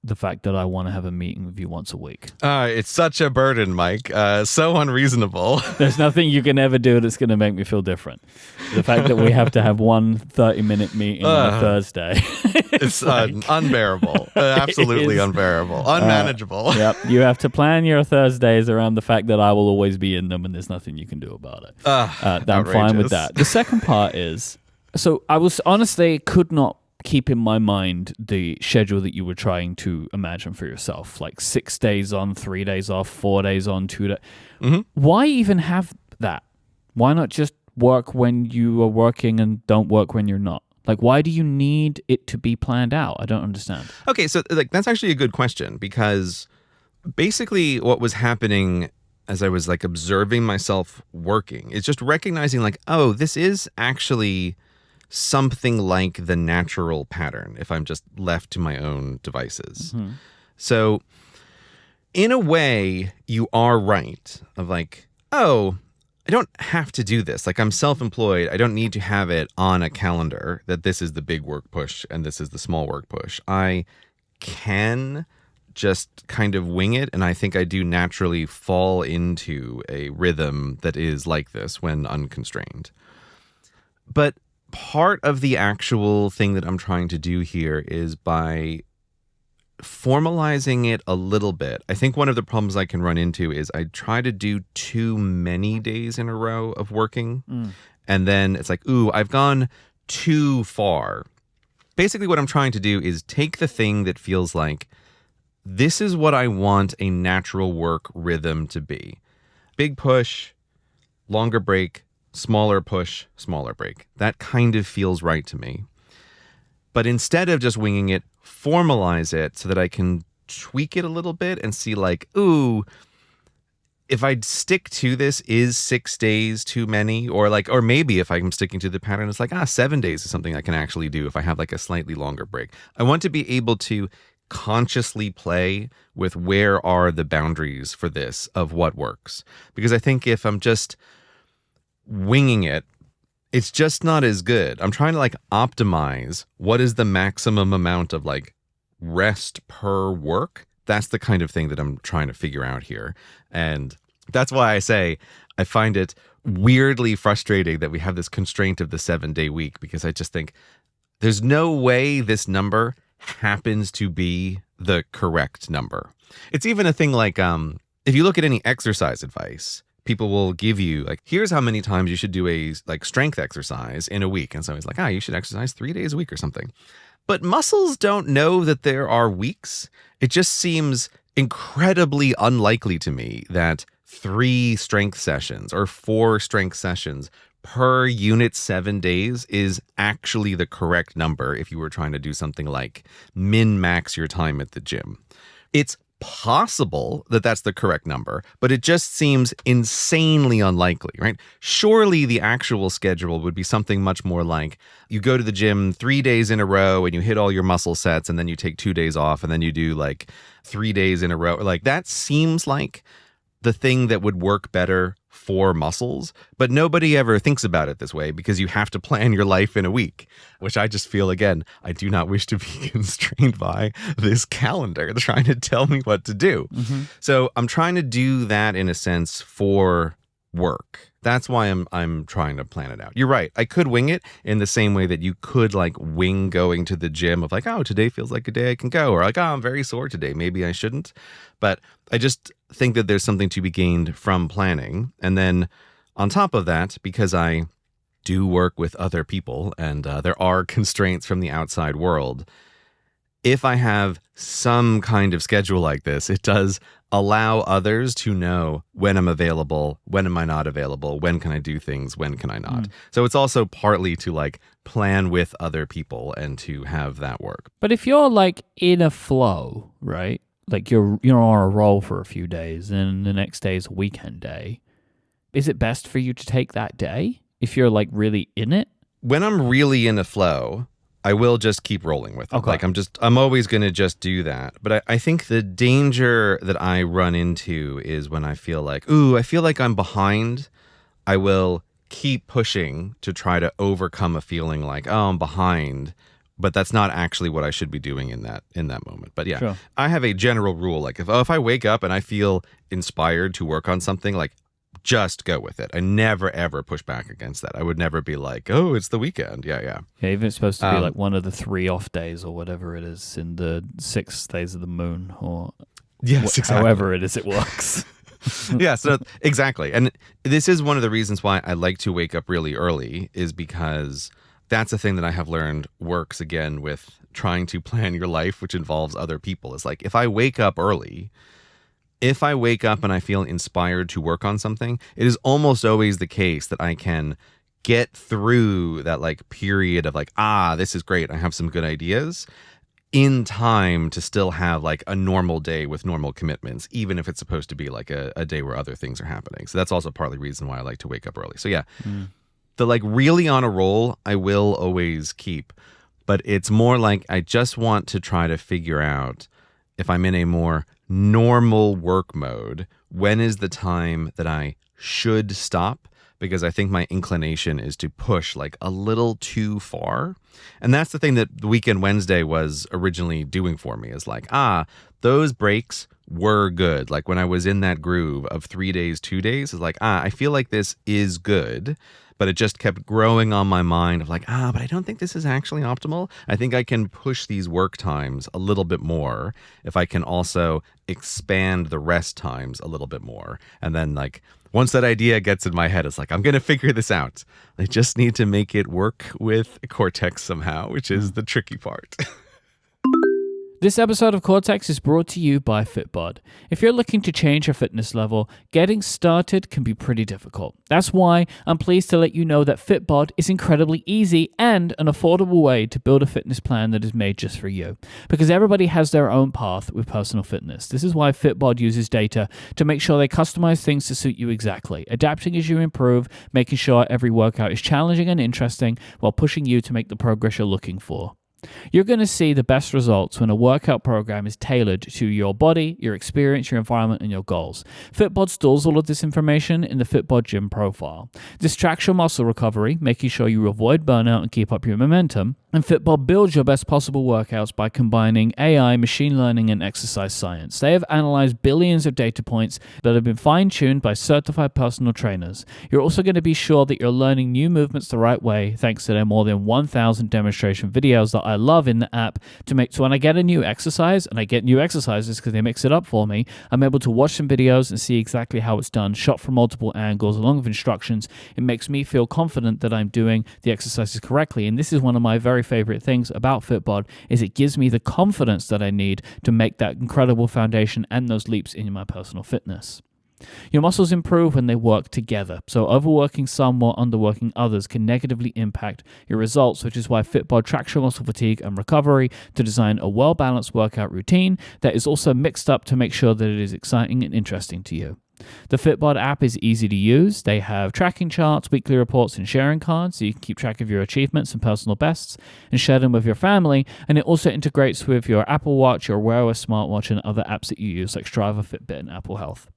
the fact that I want to have a meeting with you once a week. It's such a burden, Mike. So unreasonable. There's nothing you can ever do that's going to make me feel different. The fact that we have to have one 30-minute meeting on a Thursday. It's like, unbearable. Absolutely unbearable. Unmanageable. Yep. You have to plan your Thursdays around the fact that I will always be in them and there's nothing you can do about it. I'm fine with that. The second part is, so I was honestly could not keep in my mind the schedule that you were trying to imagine for yourself, like 6 days on, 3 days off, 4 days on, 2 days. Mm-hmm. Why even have that? Why not just work when you are working and don't work when you're not? Like, why do you need it to be planned out? I don't understand. Okay, so like that's actually a good question, because basically what was happening as I was like observing myself working is just recognizing like, oh, this is actually something like the natural pattern if I'm just left to my own devices. Mm-hmm. So in a way, you are right of like, oh, I don't have to do this. Like, I'm self-employed. I don't need to have it on a calendar that this is the big work push and this is the small work push. I can just kind of wing it. And I think I do naturally fall into a rhythm that is like this when unconstrained. But part of the actual thing that I'm trying to do here is by formalizing it a little bit. I think one of the problems I can run into is I try to do too many days in a row of working. And then it's like, ooh, I've gone too far. Basically, what I'm trying to do is take the thing that feels like this is what I want a natural work rhythm to be. Big push, longer break, smaller push, smaller break. That kind of feels right to me. But instead of just winging it, formalize it so that I can tweak it a little bit and see like, ooh, if I stick to this, is 6 days too many? Or maybe if I'm sticking to the pattern, it's like, 7 days is something I can actually do if I have like a slightly longer break. I want to be able to consciously play with where are the boundaries for this of what works. Because I think if I'm just winging it, it's just not as good. I'm trying to like optimize what is the maximum amount of like rest per work. That's the kind of thing that I'm trying to figure out here. And that's why I say I find it weirdly frustrating that we have this constraint of the 7-day week, because I just think there's no way this number happens to be the correct number. It's even a thing like if you look at any exercise advice, people will give you like, here's how many times you should do a like strength exercise in a week. And so it's like, you should exercise 3 days a week or something. But muscles don't know that there are weeks. It just seems incredibly unlikely to me that 3 strength sessions or 4 strength sessions per unit 7 days is actually the correct number if you were trying to do something like min-max your time at the gym. It's possible that that's the correct number, but it just seems insanely unlikely, right? Surely the actual schedule would be something much more like you go to the gym 3 days in a row and you hit all your muscle sets, and then you take 2 days off, and then you do like 3 days in a row. Like, that seems like the thing that would work better for muscles, but nobody ever thinks about it this way because you have to plan your life in a week, which I just feel, again, I do not wish to be constrained by this calendar trying to tell me what to do. So I'm trying to do that in a sense for work. That's why I'm trying to plan it out. You're right. I could wing it in the same way that you could like wing going to the gym of like, oh, today feels like a day I can go, or like, oh, I'm very sore today. Maybe I shouldn't. But I just think that there's something to be gained from planning. And then on top of that, because I do work with other people and there are constraints from the outside world, if I have some kind of schedule like this, it does allow others to know when I'm available, when am I not available, when can I do things, when can I not. So it's also partly to like plan with other people and to have that work. But if you're like in a flow, right? Like you're on a roll for a few days and the next day is a weekend day, is it best for you to take that day if you're like really in it? When I'm really in a flow, I will just keep rolling with it. Okay. Like I'm always going to just do that. But I think the danger that I run into is when I feel like, I feel like I'm behind. I will keep pushing to try to overcome a feeling like, oh, I'm behind. But that's not actually what I should be doing in that moment. But yeah, Sure. I have a general rule. Like if I wake up and I feel inspired to work on something, like just go with it. I never, ever push back against that. I would never be like, oh, it's the weekend. Yeah. Yeah, even it's supposed to be like one of the 3 off days or whatever it is in the 6 days of the moon or yes, exactly. however it is it works. Yeah, so exactly. And this is one of the reasons why I like to wake up really early is because that's a thing that I have learned works again with trying to plan your life, which involves other people. It's like if I wake up early, if I wake up and I feel inspired to work on something, it is almost always the case that I can get through that like period of like, this is great. I have some good ideas in time to still have like a normal day with normal commitments, even if it's supposed to be like a day where other things are happening. So that's also partly the reason why I like to wake up early. So yeah, the like really on a roll, I will always keep, but it's more like I just want to try to figure out if I'm in a more normal work mode, when is the time that I should stop? Because I think my inclination is to push like a little too far. And that's the thing that the Weekend Wednesday was originally doing for me is like, those breaks were good. Like when I was in that groove of 3 days, 2 days, it's like, I feel like this is good. But it just kept growing on my mind of like, but I don't think this is actually optimal. I think I can push these work times a little bit more if I can also expand the rest times a little bit more. And then like, once that idea gets in my head, it's like, I'm going to figure this out. I just need to make it work with Cortex somehow, which is the tricky part. This episode of Cortex is brought to you by Fitbod. If you're looking to change your fitness level, getting started can be pretty difficult. That's why I'm pleased to let you know that Fitbod is incredibly easy and an affordable way to build a fitness plan that is made just for you. Because everybody has their own path with personal fitness. This is why Fitbod uses data to make sure they customize things to suit you exactly, adapting as you improve, making sure every workout is challenging and interesting while pushing you to make the progress you're looking for. You're going to see the best results when a workout program is tailored to your body, your experience, your environment, and your goals. Fitbod stores all of this information in the Fitbod Gym profile. This tracks your muscle recovery, making sure you avoid burnout and keep up your momentum. And Fitbod builds your best possible workouts by combining AI, machine learning, and exercise science. They have analyzed billions of data points that have been fine-tuned by certified personal trainers. You're also going to be sure that you're learning new movements the right way thanks to their more than 1,000 demonstration videos that I love in the app to make so when I get a new exercise, and I get new exercises because they mix it up for me, I'm able to watch some videos and see exactly how it's done, shot from multiple angles along with instructions. It makes me feel confident that I'm doing the exercises correctly. And this is one of my very favorite things about Fitbod is it gives me the confidence that I need to make that incredible foundation and those leaps in my personal fitness. Your muscles improve when they work together, so overworking some while underworking others can negatively impact your results, which is why Fitbod tracks your muscle fatigue and recovery to design a well-balanced workout routine that is also mixed up to make sure that it is exciting and interesting to you. The Fitbod app is easy to use. They have tracking charts, weekly reports, and sharing cards so you can keep track of your achievements and personal bests and share them with your family. And it also integrates with your Apple Watch, your Wear OS smartwatch, and other apps that you use like Strava, Fitbit, and Apple Health.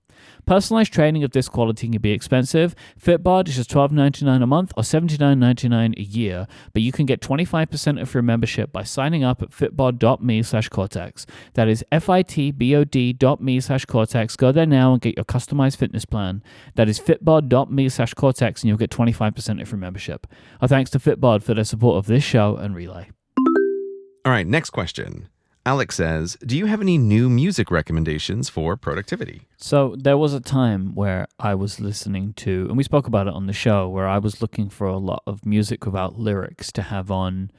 Personalized training of this quality can be expensive. Fitbod is just $12.99 a month or $79.99 a year, but you can get 25% of your membership by signing up at fitbod.me/Cortex. That is fitbod.me/Cortex. Go there now and get your customized fitness plan. That is fitbod.me/Cortex, and you'll get 25% of your membership. Our thanks to Fitbod for their support of this show and Relay. All right, next question. Alex says, do you have any new music recommendations for productivity? So there was a time where I was listening to, and we spoke about it on the show, where I was looking for a lot of music without lyrics to have on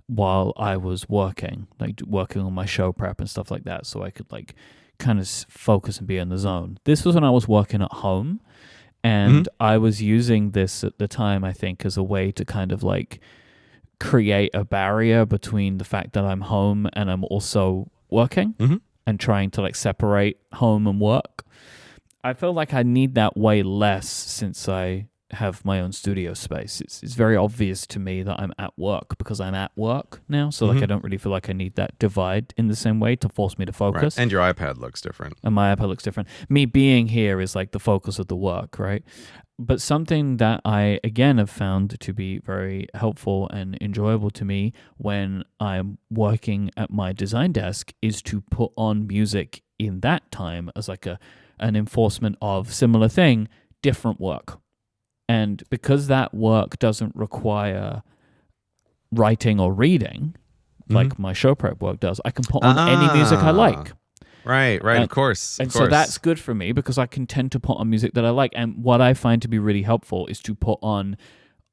while I was working, like working on my show prep and stuff like that, so I could like kind of focus and be in the zone. This was when I was working at home, and I was using this at the time, I think, as a way to kind of like create a barrier between the fact that I'm home and I'm also working and trying to like separate home and work. I feel like I need that way less since I have my own studio space. It's very obvious to me that I'm at work because I'm at work now. So like I don't really feel like I need that divide in the same way to force me to focus. Right. And your iPad looks different. And my iPad looks different. Me being here is like the focus of the work, right? But something that I, again, have found to be very helpful and enjoyable to me when I'm working at my design desk is to put on music in that time as like an enforcement of similar thing, different work. And because that work doesn't require writing or reading, like my show prep work does, I can put on any music I like. Right, of course. And so that's good for me because I can tend to put on music that I like. And what I find to be really helpful is to put on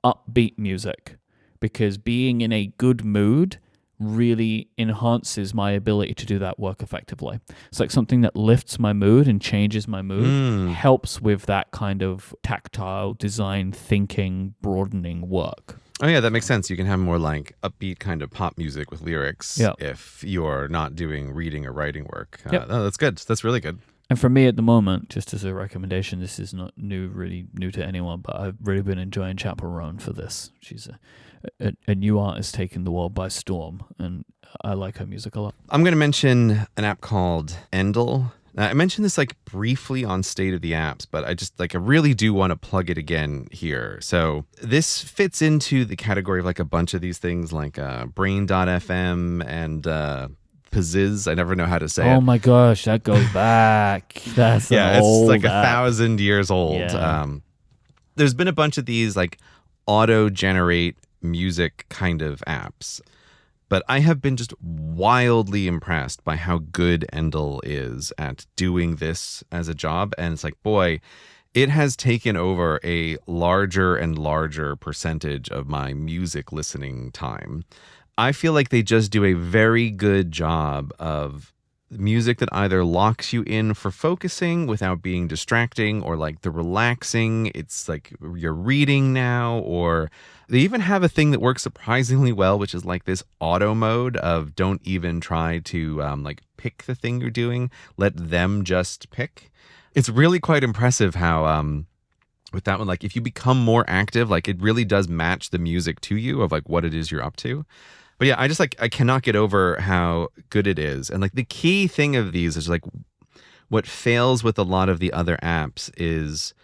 upbeat music because being in a good mood really enhances my ability to do that work effectively. It's like something that lifts my mood and changes my mood, helps with that kind of tactile design thinking, broadening work. Oh yeah, that makes sense. You can have more like upbeat kind of pop music with lyrics if you're not doing reading or writing work. No, that's good. That's really good. And for me at the moment, just as a recommendation, this is not really new to anyone, but I've really been enjoying Chappell Roan for this. She's a new artist taking the world by storm, and I like her music a lot. I'm going to mention an app called Endel. I mentioned this like briefly on State of the Apps, but I really do want to plug it again here. So this fits into the category of like a bunch of these things like Brain.fm and Pizziz. I never know how to say it. Oh my gosh, that goes back. That's it's like app. 1,000 years old. Yeah. There's been a bunch of these like auto-generate music kind of apps. But I have been just wildly impressed by how good Endel is at doing this as a job. And it's like, boy, it has taken over a larger and larger percentage of my music listening time. I feel like they just do a very good job of music that either locks you in for focusing without being distracting, or like the relaxing, it's like you're reading now, or they even have a thing that works surprisingly well, which is like this auto mode of don't even try to like pick the thing you're doing, let them just pick. It's really quite impressive how with that one, like if you become more active, like it really does match the music to you of like what it is you're up to. But yeah, I cannot get over how good it is. And like the key thing of these is like what fails with a lot of the other apps is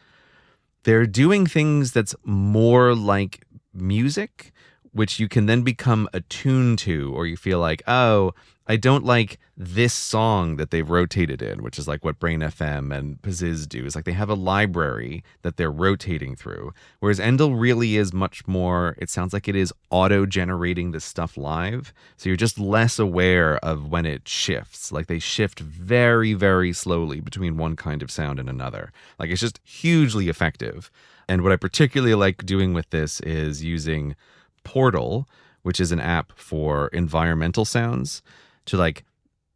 they're doing things that's more like music, which you can then become attuned to, or you feel like, oh, I don't like this song that they've rotated in, which is like what Brain FM and Pizziz do. Is like they have a library that they're rotating through. Whereas Endel really is much more, it sounds like it is auto-generating this stuff live. So you're just less aware of when it shifts. Like they shift very, very slowly between one kind of sound and another. Like it's just hugely effective. And what I particularly like doing with this is using Portal, which is an app for environmental sounds, to like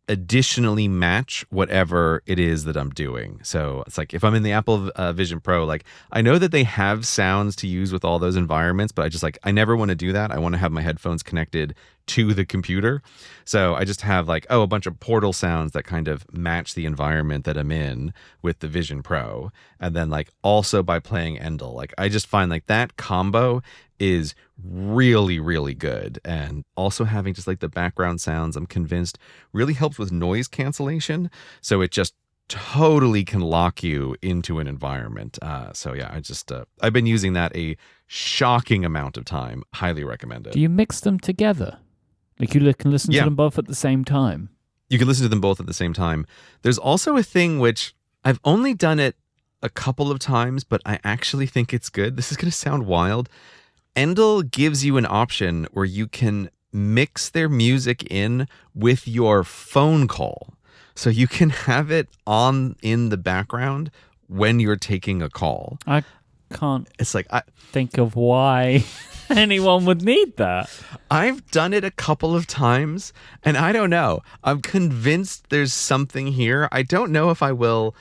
additionally match whatever it is that I'm doing. So it's like if I'm in the Apple Vision Pro, like I know that they have sounds to use with all those environments, but I never want to do that. I want to have my headphones connected to the computer. So I just have like, a bunch of Portal sounds that kind of match the environment that I'm in with the Vision Pro. And then like also by playing Endel, like I just find like that combo is really, really good. And also having just like the background sounds, I'm convinced really helps with noise cancellation. So it just totally can lock you into an environment. So yeah, I've been using that a shocking amount of time. Highly recommend it. Do you mix them together? Like you can listen to Yeah. them both at the same time? You can listen to them both at the same time. There's also a thing which I've only done it a couple of times, but I actually think it's good. This is going to sound wild. Endel gives you an option where you can mix their music in with your phone call. So you can have it on in the background when you're taking a call. I can't It's like think of why anyone would need that. I've done it a couple of times, and I don't know. I'm convinced there's something here. I don't know if I will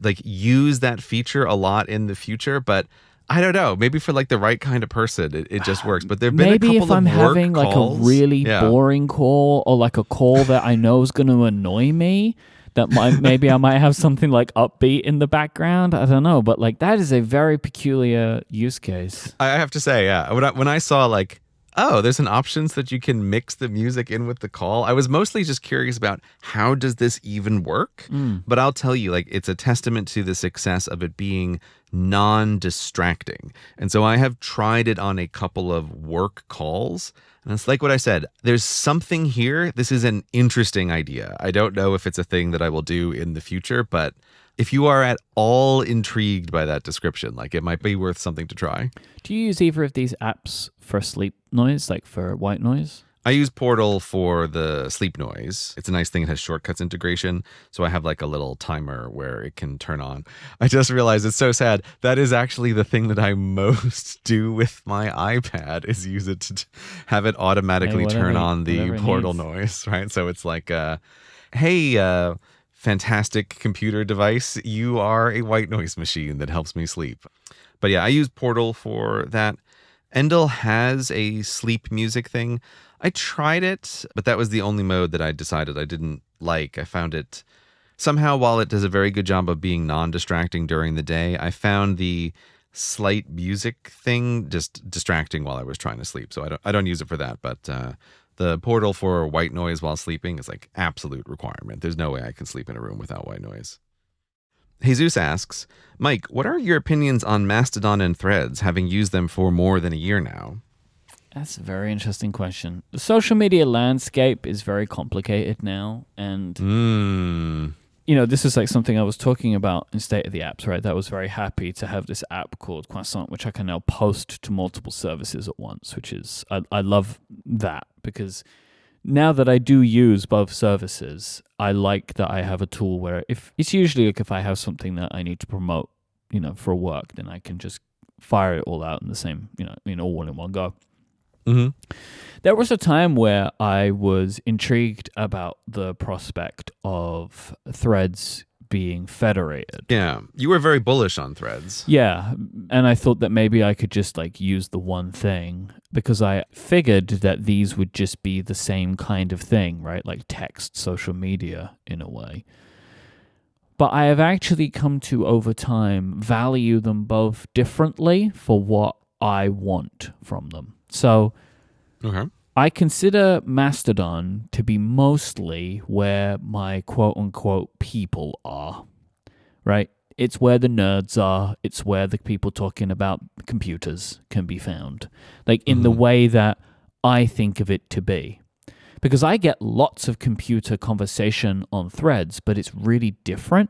like use that feature a lot in the future, but I don't know. Maybe for like the right kind of person, it just works. But there've been Maybe a couple if I'm of work having like calls. a really Yeah. boring call or like a call that I know is going to annoy me, that maybe I might have something like upbeat in the background. I don't know, but like that is a very peculiar use case. I have to say, yeah. When I saw like, oh, there's an option so that you can mix the music in with the call, I was mostly just curious about how does this even work? But I'll tell you, like, it's a testament to the success of it being non-distracting. And so I have tried it on a couple of work calls. And it's like what I said, there's something here. This is an interesting idea. I don't know if it's a thing that I will do in the future, but if you are at all intrigued by that description, like it might be worth something to try. Do you use either of these apps for sleep noise, like for white noise? I use Portal for the sleep noise. It's a nice thing. It has shortcuts integration. So I have like a little timer where it can turn on. I just realized it's so sad. That is actually the thing that I most do with my iPad is use it to have it automatically turn on the Portal noise, right? So it's like, hey, fantastic computer device, you are a white noise machine that helps me sleep. But yeah, I use Portal for that. Endel has a sleep music thing. I tried it, but that was the only mode that I decided I didn't like. I found it somehow, while it does a very good job of being non-distracting during the day, I found the slight music thing just distracting while I was trying to sleep. So I don't use it for that, but the Portal for white noise while sleeping is like absolute requirement. There's no way I can sleep in a room without white noise. Jesus asks, Mike, what are your opinions on Mastodon and Threads, having used them for more than a year now? That's a very interesting question. The social media landscape is very complicated now. And, you know, this is like something I was talking about in State of the Apps, right? That I was very happy to have this app called Croissant, which I can now post to multiple services at once, which is, I love that because now that I do use both services, I like that I have a tool where if it's usually like if I have something that I need to promote, you know, for work, then I can just fire it all out in the same, all in one go. Mm-hmm. There was a time where I was intrigued about the prospect of Threads being federated. Yeah, you were very bullish on Threads. Yeah, and I thought that maybe I could just like use the one thing because I figured that these would just be the same kind of thing, right? Like text, social media in a way. But I have actually come to, over time, value them both differently for what I want from them. So I consider Mastodon to be mostly where my quote-unquote people are, right? It's where the nerds are. It's where the people talking about computers can be found, like in the way that I think of it to be. Because I get lots of computer conversation on Threads, but it's really different.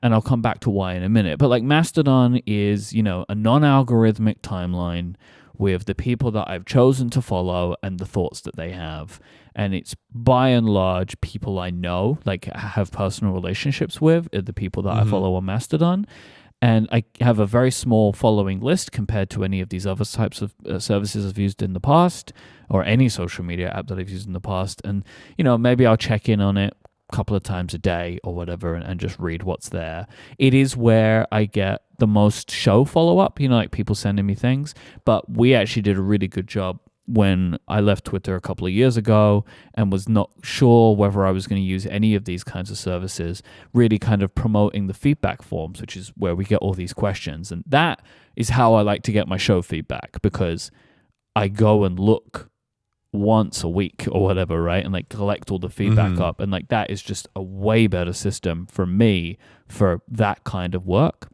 And I'll come back to why in a minute. But like Mastodon is, a non-algorithmic timeline with the people that I've chosen to follow and the thoughts that they have. And it's by and large people I know, like have personal relationships with, are the people that I follow on Mastodon. And I have a very small following list compared to any of these other types of services I've used in the past, or any social media app that I've used in the past. And, maybe I'll check in on it a couple of times a day or whatever and just read what's there. It is where I get the most show follow-up, like people sending me things. But we actually did a really good job when I left Twitter a couple of years ago and was not sure whether I was going to use any of these kinds of services, really kind of promoting the feedback forms, which is where we get all these questions. And that is how I like to get my show feedback, because I go and look once a week or whatever, right? And like collect all the feedback up. And like that is just a way better system for me for that kind of work.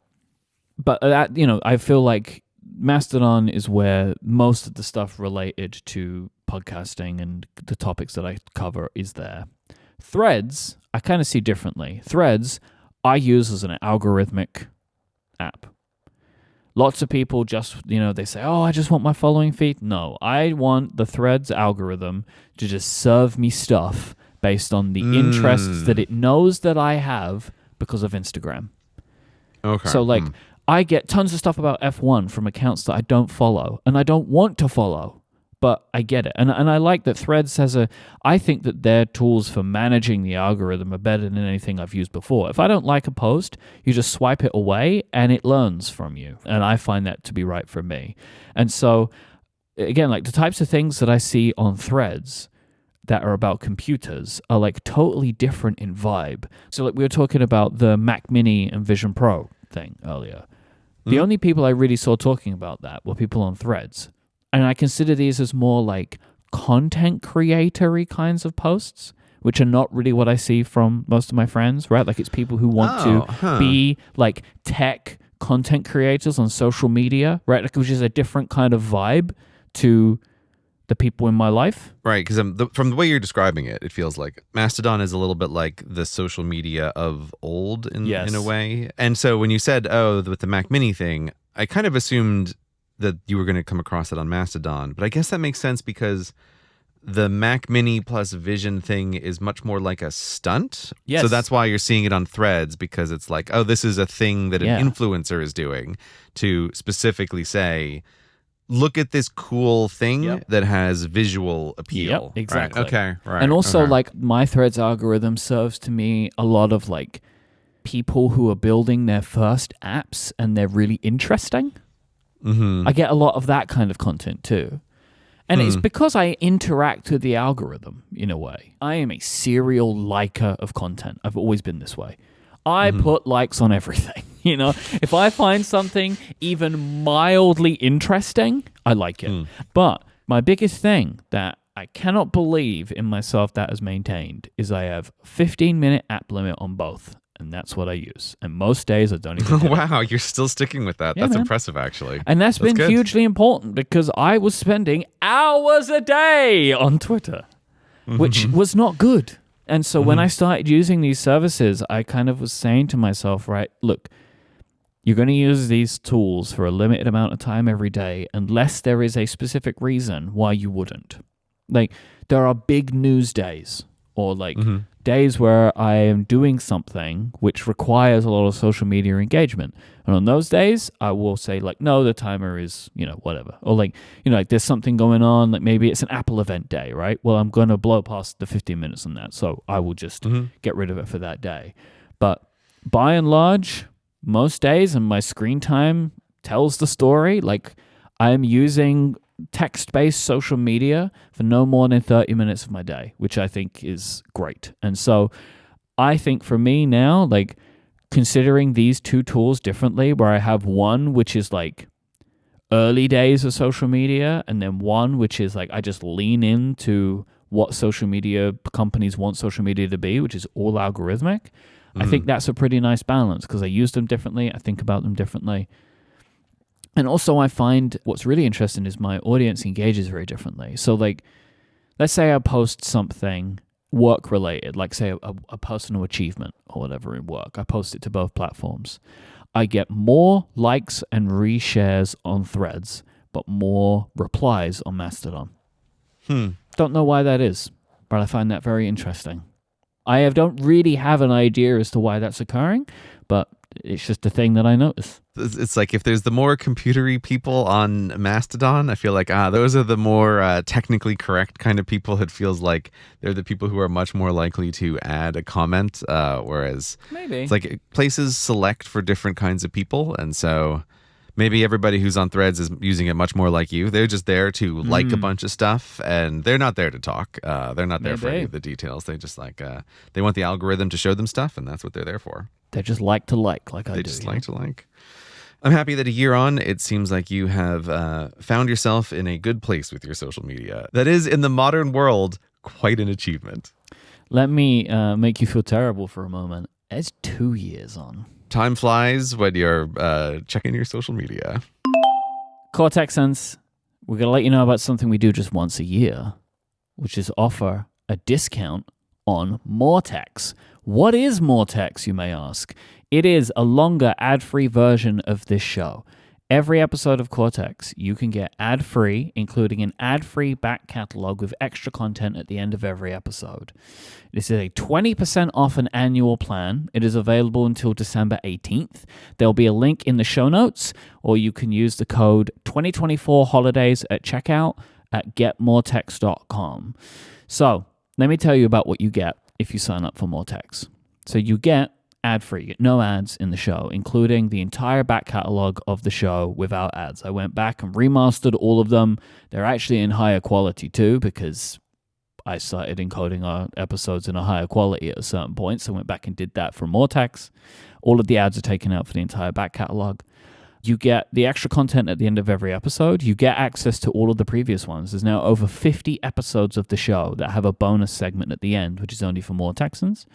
But that, I feel like Mastodon is where most of the stuff related to podcasting and the topics that I cover is there. Threads, I kind of see differently. Threads, I use as an algorithmic app. Lots of people just, they say, oh, I just want my following feed. No, I want the Threads algorithm to just serve me stuff based on the interests that it knows that I have because of Instagram. Okay. So, like, I get tons of stuff about F1 from accounts that I don't follow and I don't want to follow, but I get it. And I like that Threads I think that their tools for managing the algorithm are better than anything I've used before. If I don't like a post, you just swipe it away and it learns from you. And I find that to be right for me. And so, again, like the types of things that I see on Threads that are about computers are like totally different in vibe. So like we were talking about the Mac Mini and Vision Pro thing earlier. The only people I really saw talking about that were people on Threads. And I consider these as more like content creatory kinds of posts, which are not really what I see from most of my friends, right? Like it's people who want to be like tech content creators on social media, right? Like, which is a different kind of vibe to the people in my life. Right, because from the way you're describing it, it feels like Mastodon is a little bit like the social media of old in a way. And so when you said, with the Mac Mini thing, I kind of assumed that you were going to come across it on Mastodon. But I guess that makes sense because the Mac Mini plus Vision thing is much more like a stunt. Yes. So that's why you're seeing it on Threads, because it's like, this is a thing that an influencer is doing to specifically say, look at this cool thing that has visual appeal. Yep, exactly. Right. Okay, right. And also, like, my Threads algorithm serves to me a lot of, like, people who are building their first apps and they're really interesting. I get a lot of that kind of content, too. And it's because I interact with the algorithm, in a way. I am a serial liker of content. I've always been this way. I put likes on everything. If I find something even mildly interesting, I like it. But my biggest thing that I cannot believe in myself that has maintained is I have 15-minute app limit on both. And that's what I use. And most days I don't even Wow, you're still sticking with that. Yeah, that's man. impressive, actually. And that's been good. hugely important because I was spending hours a day on Twitter, which was not good. And so when I started using these services, I kind of was saying to myself, right, look, you're going to use these tools for a limited amount of time every day unless there is a specific reason why you wouldn't. Like, there are big news days or like days where I am doing something which requires a lot of social media engagement. And on those days, I will say like, no, the timer is, whatever. Or like, like there's something going on, like maybe it's an Apple event day, right? Well, I'm going to blow past the 15 minutes on that. So I will just get rid of it for that day. But by and large, most days, and my screen time tells the story, like I'm using text-based social media for no more than 30 minutes of my day, which I think is great. And so I think for me now, like considering these two tools differently, where I have one which is like early days of social media and then one which is like I just lean into what social media companies want social media to be, which is all algorithmic. I think that's a pretty nice balance because I use them differently. I think about them differently. And also I find what's really interesting is my audience engages very differently. So like, let's say I post something work related, like say a personal achievement or whatever in work. I post it to both platforms. I get more likes and reshares on Threads, but more replies on Mastodon. Don't know why that is, but I find that very interesting. I don't really have an idea as to why that's occurring, but it's just a thing that I notice. It's like if there's the more computery people on Mastodon, I feel like, those are the more technically correct kind of people. It feels like they're the people who are much more likely to add a comment, whereas Maybe it's like places select for different kinds of people. And so maybe everybody who's on Threads is using it much more like you. They're just there to like a bunch of stuff, and they're not there to talk. They're not there for any of the details. They just like they want the algorithm to show them stuff, and that's what they're there for. They just like to like I do. They just like to like. I'm happy that a year on, it seems like you have found yourself in a good place with your social media. That is, in the modern world, quite an achievement. Let me make you feel terrible for a moment. It's 2 years on. Time flies when you're checking your social media. Cortexans, we're going to let you know about something we do just once a year, which is offer a discount on Moretex. What is Moretex, you may ask? It is a longer ad-free version of this show. Every episode of Cortex, you can get ad-free, including an ad-free back catalog with extra content at the end of every episode. This is a 20% off an annual plan. It is available until December 18th. There'll be a link in the show notes, or you can use the code 2024holidays at checkout at getmoretex.com. So, let me tell you about what you get if you sign up for Moretex. So you get ad-free, you get no ads in the show, including the entire back catalog of the show without ads. I went back and remastered all of them. They're actually in higher quality too, because I started encoding our episodes in a higher quality at a certain point, so I went back and did that for Moretex. All of the ads are taken out for the entire back catalog. You get the extra content at the end of every episode. You get access to all of the previous ones. There's now over 50 episodes of the show that have a bonus segment at the end, which is only for Moretexans.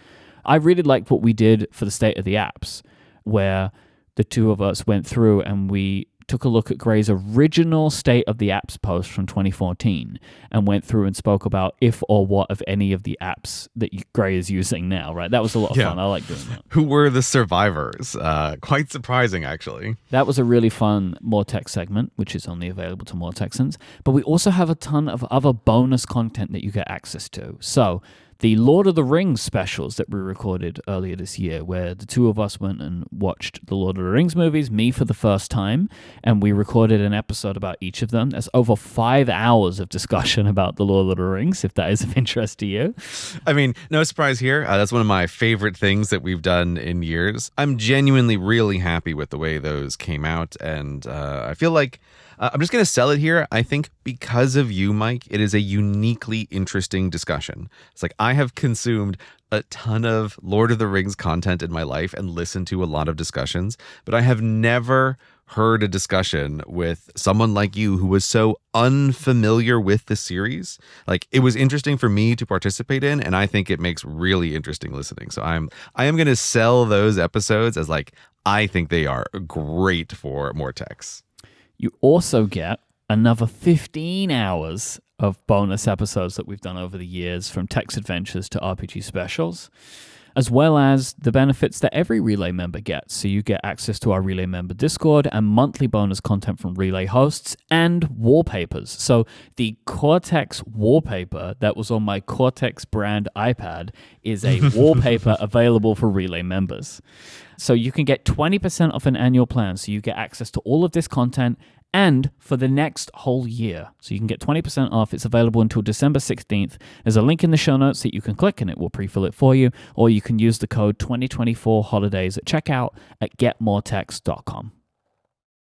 I really liked what we did for the State of the Apps, where the two of us went through and we took a look at Gray's original State of the Apps post from 2014 and went through and spoke about if or what of any of the apps that Gray is using now, right? That was a lot of fun. I like doing that. Who were the survivors? Quite surprising, actually. That was a really fun Moretex segment, which is only available to Moretexans. But we also have a ton of other bonus content that you get access to. So the Lord of the Rings specials that we recorded earlier this year, where the two of us went and watched the Lord of the Rings movies, me for the first time, and we recorded an episode about each of them. There's over 5 hours of discussion about the Lord of the Rings, if that is of interest to you. I mean, no surprise here. That's one of my favorite things that we've done in years. I'm genuinely really happy with the way those came out, and I feel like I'm just going to sell it here. I think because of you, Mike, it is a uniquely interesting discussion. It's like I have consumed a ton of Lord of the Rings content in my life and listened to a lot of discussions, but I have never heard a discussion with someone like you who was so unfamiliar with the series. Like, it was interesting for me to participate in, and I think it makes really interesting listening. So I am going to sell those episodes as like, I think they are great for Moretex. You also get another 15 hours of bonus episodes that we've done over the years, from text adventures to RPG specials, as well as the benefits that every Relay member gets. So you get access to our Relay member Discord and monthly bonus content from Relay hosts and wallpapers. So the Cortex wallpaper that was on my Cortex brand iPad is a wallpaper available for Relay members. So you can get 20% off an annual plan. So you get access to all of this content and for the next whole year. So you can get 20% off. It's available until December 16th. There's a link in the show notes that you can click and it will pre-fill it for you. Or you can use the code 2024holidays at checkout at getmoretex.com.